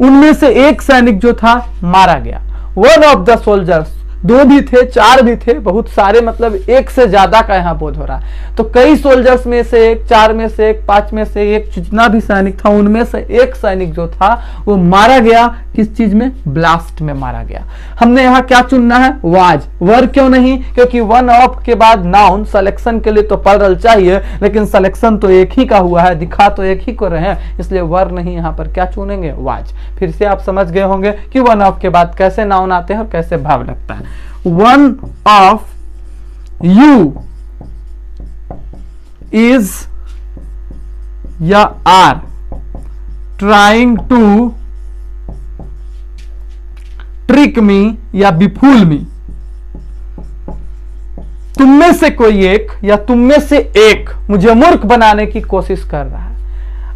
उनमें से एक सैनिक जो था मारा गया। वन ऑफ द सोल्जर्स, 2 भी थे, 4 भी थे, बहुत सारे, मतलब एक से ज्यादा का यहां बोध हो रहा है। तो कई सोल्जर्स में से एक, 4 में से एक, 5 में से एक, जितना भी सैनिक था उनमें से एक सैनिक जो था वो मारा गया। किस चीज में? ब्लास्ट में मारा गया। हमने यहां क्या चुनना है? वाज। वर क्यों नहीं? क्योंकि वन ऑफ के बाद नाउन, सिलेक्शन के लिए तो प्लरल चाहिए, लेकिन सिलेक्शन तो एक ही का हुआ है, दिखा तो एक ही को रहे हैं, इसलिए वर नहीं, यहां पर क्या चुनेंगे? वाज। फिर से आप समझ गए होंगे कि वन ऑफ के बाद कैसे नाउन आते हैं और कैसे भाव लगता है। One of you is या are trying to trick me या befool me। तुम में से कोई एक या तुम में से एक मुझे मूर्ख बनाने की कोशिश कर रहा है।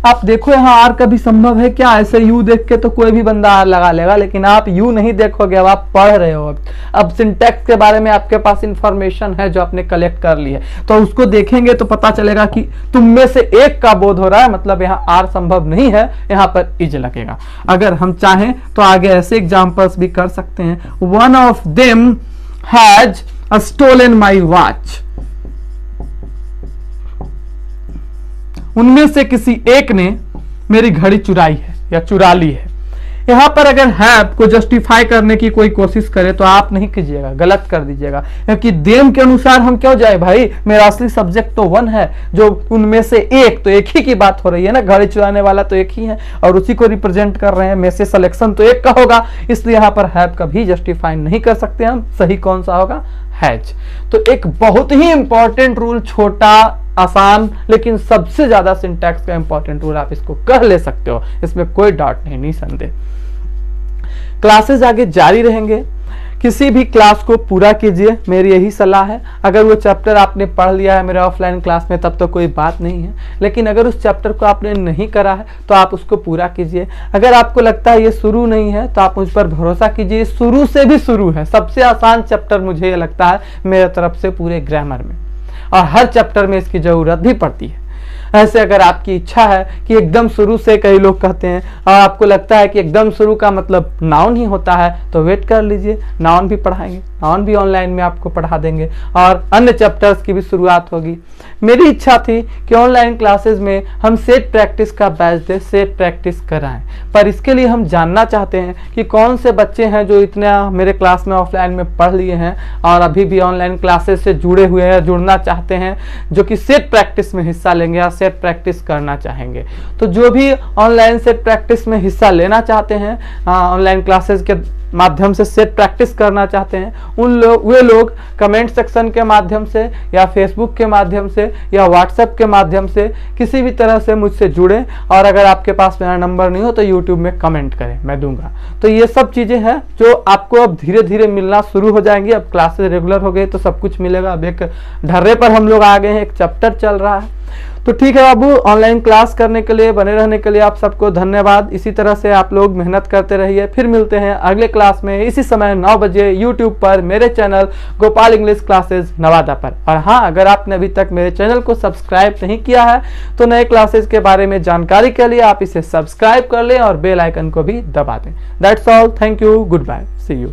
आप देखो यहाँ आर कभी संभव है क्या? ऐसे यू देख के तो कोई भी बंदा आर लगा लेगा, लेकिन आप यू नहीं देखोगे, अब आप पढ़ रहे हो, अब सिंटैक्स के बारे में आपके पास इंफॉर्मेशन है जो आपने कलेक्ट कर ली है, तो उसको देखेंगे तो पता चलेगा कि तुम में से एक का बोध हो रहा है, मतलब यहाँ आर संभव नहीं है, यहाँ पर इज लगेगा। अगर हम चाहें तो आगे ऐसे एग्जांपल्स भी कर सकते हैं। One of them has stolen my watch, उनमें से किसी एक ने मेरी घड़ी चुराई है या चुरा ली है। यहां पर अगर हैव को जस्टिफाई करने की कोई कोशिश करे तो आप नहीं कीजिएगा, गलत कर दीजिएगा, क्योंकि देम के अनुसार हम क्यों जाए भाई, मेरा असली सब्जेक्ट तो वन है, जो उनमें से एक, तो एक ही की बात हो रही है ना, घड़ी चुराने वाला तो एक ही है और उसी को रिप्रेजेंट कर रहे हैं, में से सिलेक्शन तो एक का होगा, इसलिए यहां पर हैव कभी जस्टिफाई नहीं कर सकते हम। सही कौन सा होगा? हैज। तो एक बहुत ही इंपॉर्टेंट रूल, छोटा आसान लेकिन सबसे ज्यादा सिंटैक्स का इंपॉर्टेंट रूल, आप इसको कह ले सकते हो, इसमें कोई डाउट नहीं, निसंदेह। क्लासेस आगे जारी रहेंगे, किसी भी क्लास को पूरा कीजिए, मेरी यही सलाह है। अगर वो चैप्टर आपने पढ़ लिया है मेरे ऑफलाइन क्लास में तब तो कोई बात नहीं है, लेकिन अगर उस चैप्टर को आपने नहीं करा है तो आप उसको पूरा कीजिए। अगर आपको लगता है ये शुरू नहीं है तो आप मुझ पर भरोसा कीजिए, शुरू से भी शुरू है। सबसे आसान चैप्टर मुझे ये लगता है मेरे तरफ से पूरे ग्रामर में, और हर चैप्टर में इसकी जरूरत भी पड़ती है। ऐसे अगर आपकी इच्छा है कि एकदम शुरू से, कई लोग कहते हैं और आपको लगता है कि एकदम शुरू का मतलब नाउन ही होता है, तो वेट कर लीजिए, नाउन भी पढ़ाएंगे, नाउन भी ऑनलाइन में आपको पढ़ा देंगे और अन्य चैप्टर्स की भी शुरुआत होगी। मेरी इच्छा थी कि ऑनलाइन क्लासेस में हम सेट प्रैक्टिस का बैच दे, सेट प्रैक्टिस कराएं, पर इसके लिए हम जानना चाहते हैं कि कौन से बच्चे हैं जो इतना मेरे क्लास में ऑफलाइन में पढ़ लिए हैं और अभी भी ऑनलाइन क्लासेस से जुड़े हुए हैं, जुड़ना चाहते हैं, जो कि सेट प्रैक्टिस में हिस्सा लेंगे या सेट प्रैक्टिस करना चाहेंगे। तो जो भी ऑनलाइन सेट प्रैक्टिस में हिस्सा लेना चाहते हैं, ऑनलाइन क्लासेस के माध्यम से सेट प्रैक्टिस करना चाहते हैं, वे लोग कमेंट सेक्शन के माध्यम से या फेसबुक के माध्यम से या व्हाट्सएप के माध्यम से किसी भी तरह से मुझसे जुड़ें, और अगर आपके पास मेरा नंबर नहीं हो तो यूट्यूब में कमेंट करें, मैं दूंगा। तो ये सब चीज़ें हैं जो आपको अब धीरे धीरे मिलना शुरू हो जाएंगी। अब क्लासेस रेगुलर हो गई तो सब कुछ मिलेगा। अब एक ढर्रे पर हम लोग आ गए हैं, एक चैप्टर चल रहा है। तो ठीक है बाबू, ऑनलाइन क्लास करने के लिए, बने रहने के लिए आप सबको धन्यवाद। इसी तरह से आप लोग मेहनत करते रहिए। फिर मिलते हैं अगले क्लास में इसी समय 9 बजे यूट्यूब पर, मेरे channel Gopal English classes Nawada पर। और हाँ, अगर आपने अभी तक मेरे चैनल को सब्सक्राइब नहीं किया है तो नए क्लासेस के बारे में जानकारी के लिए आप इसे सब्सक्राइब कर लें और बेल आइकन को भी दबा दें। That's all, thank you, goodbye, see you.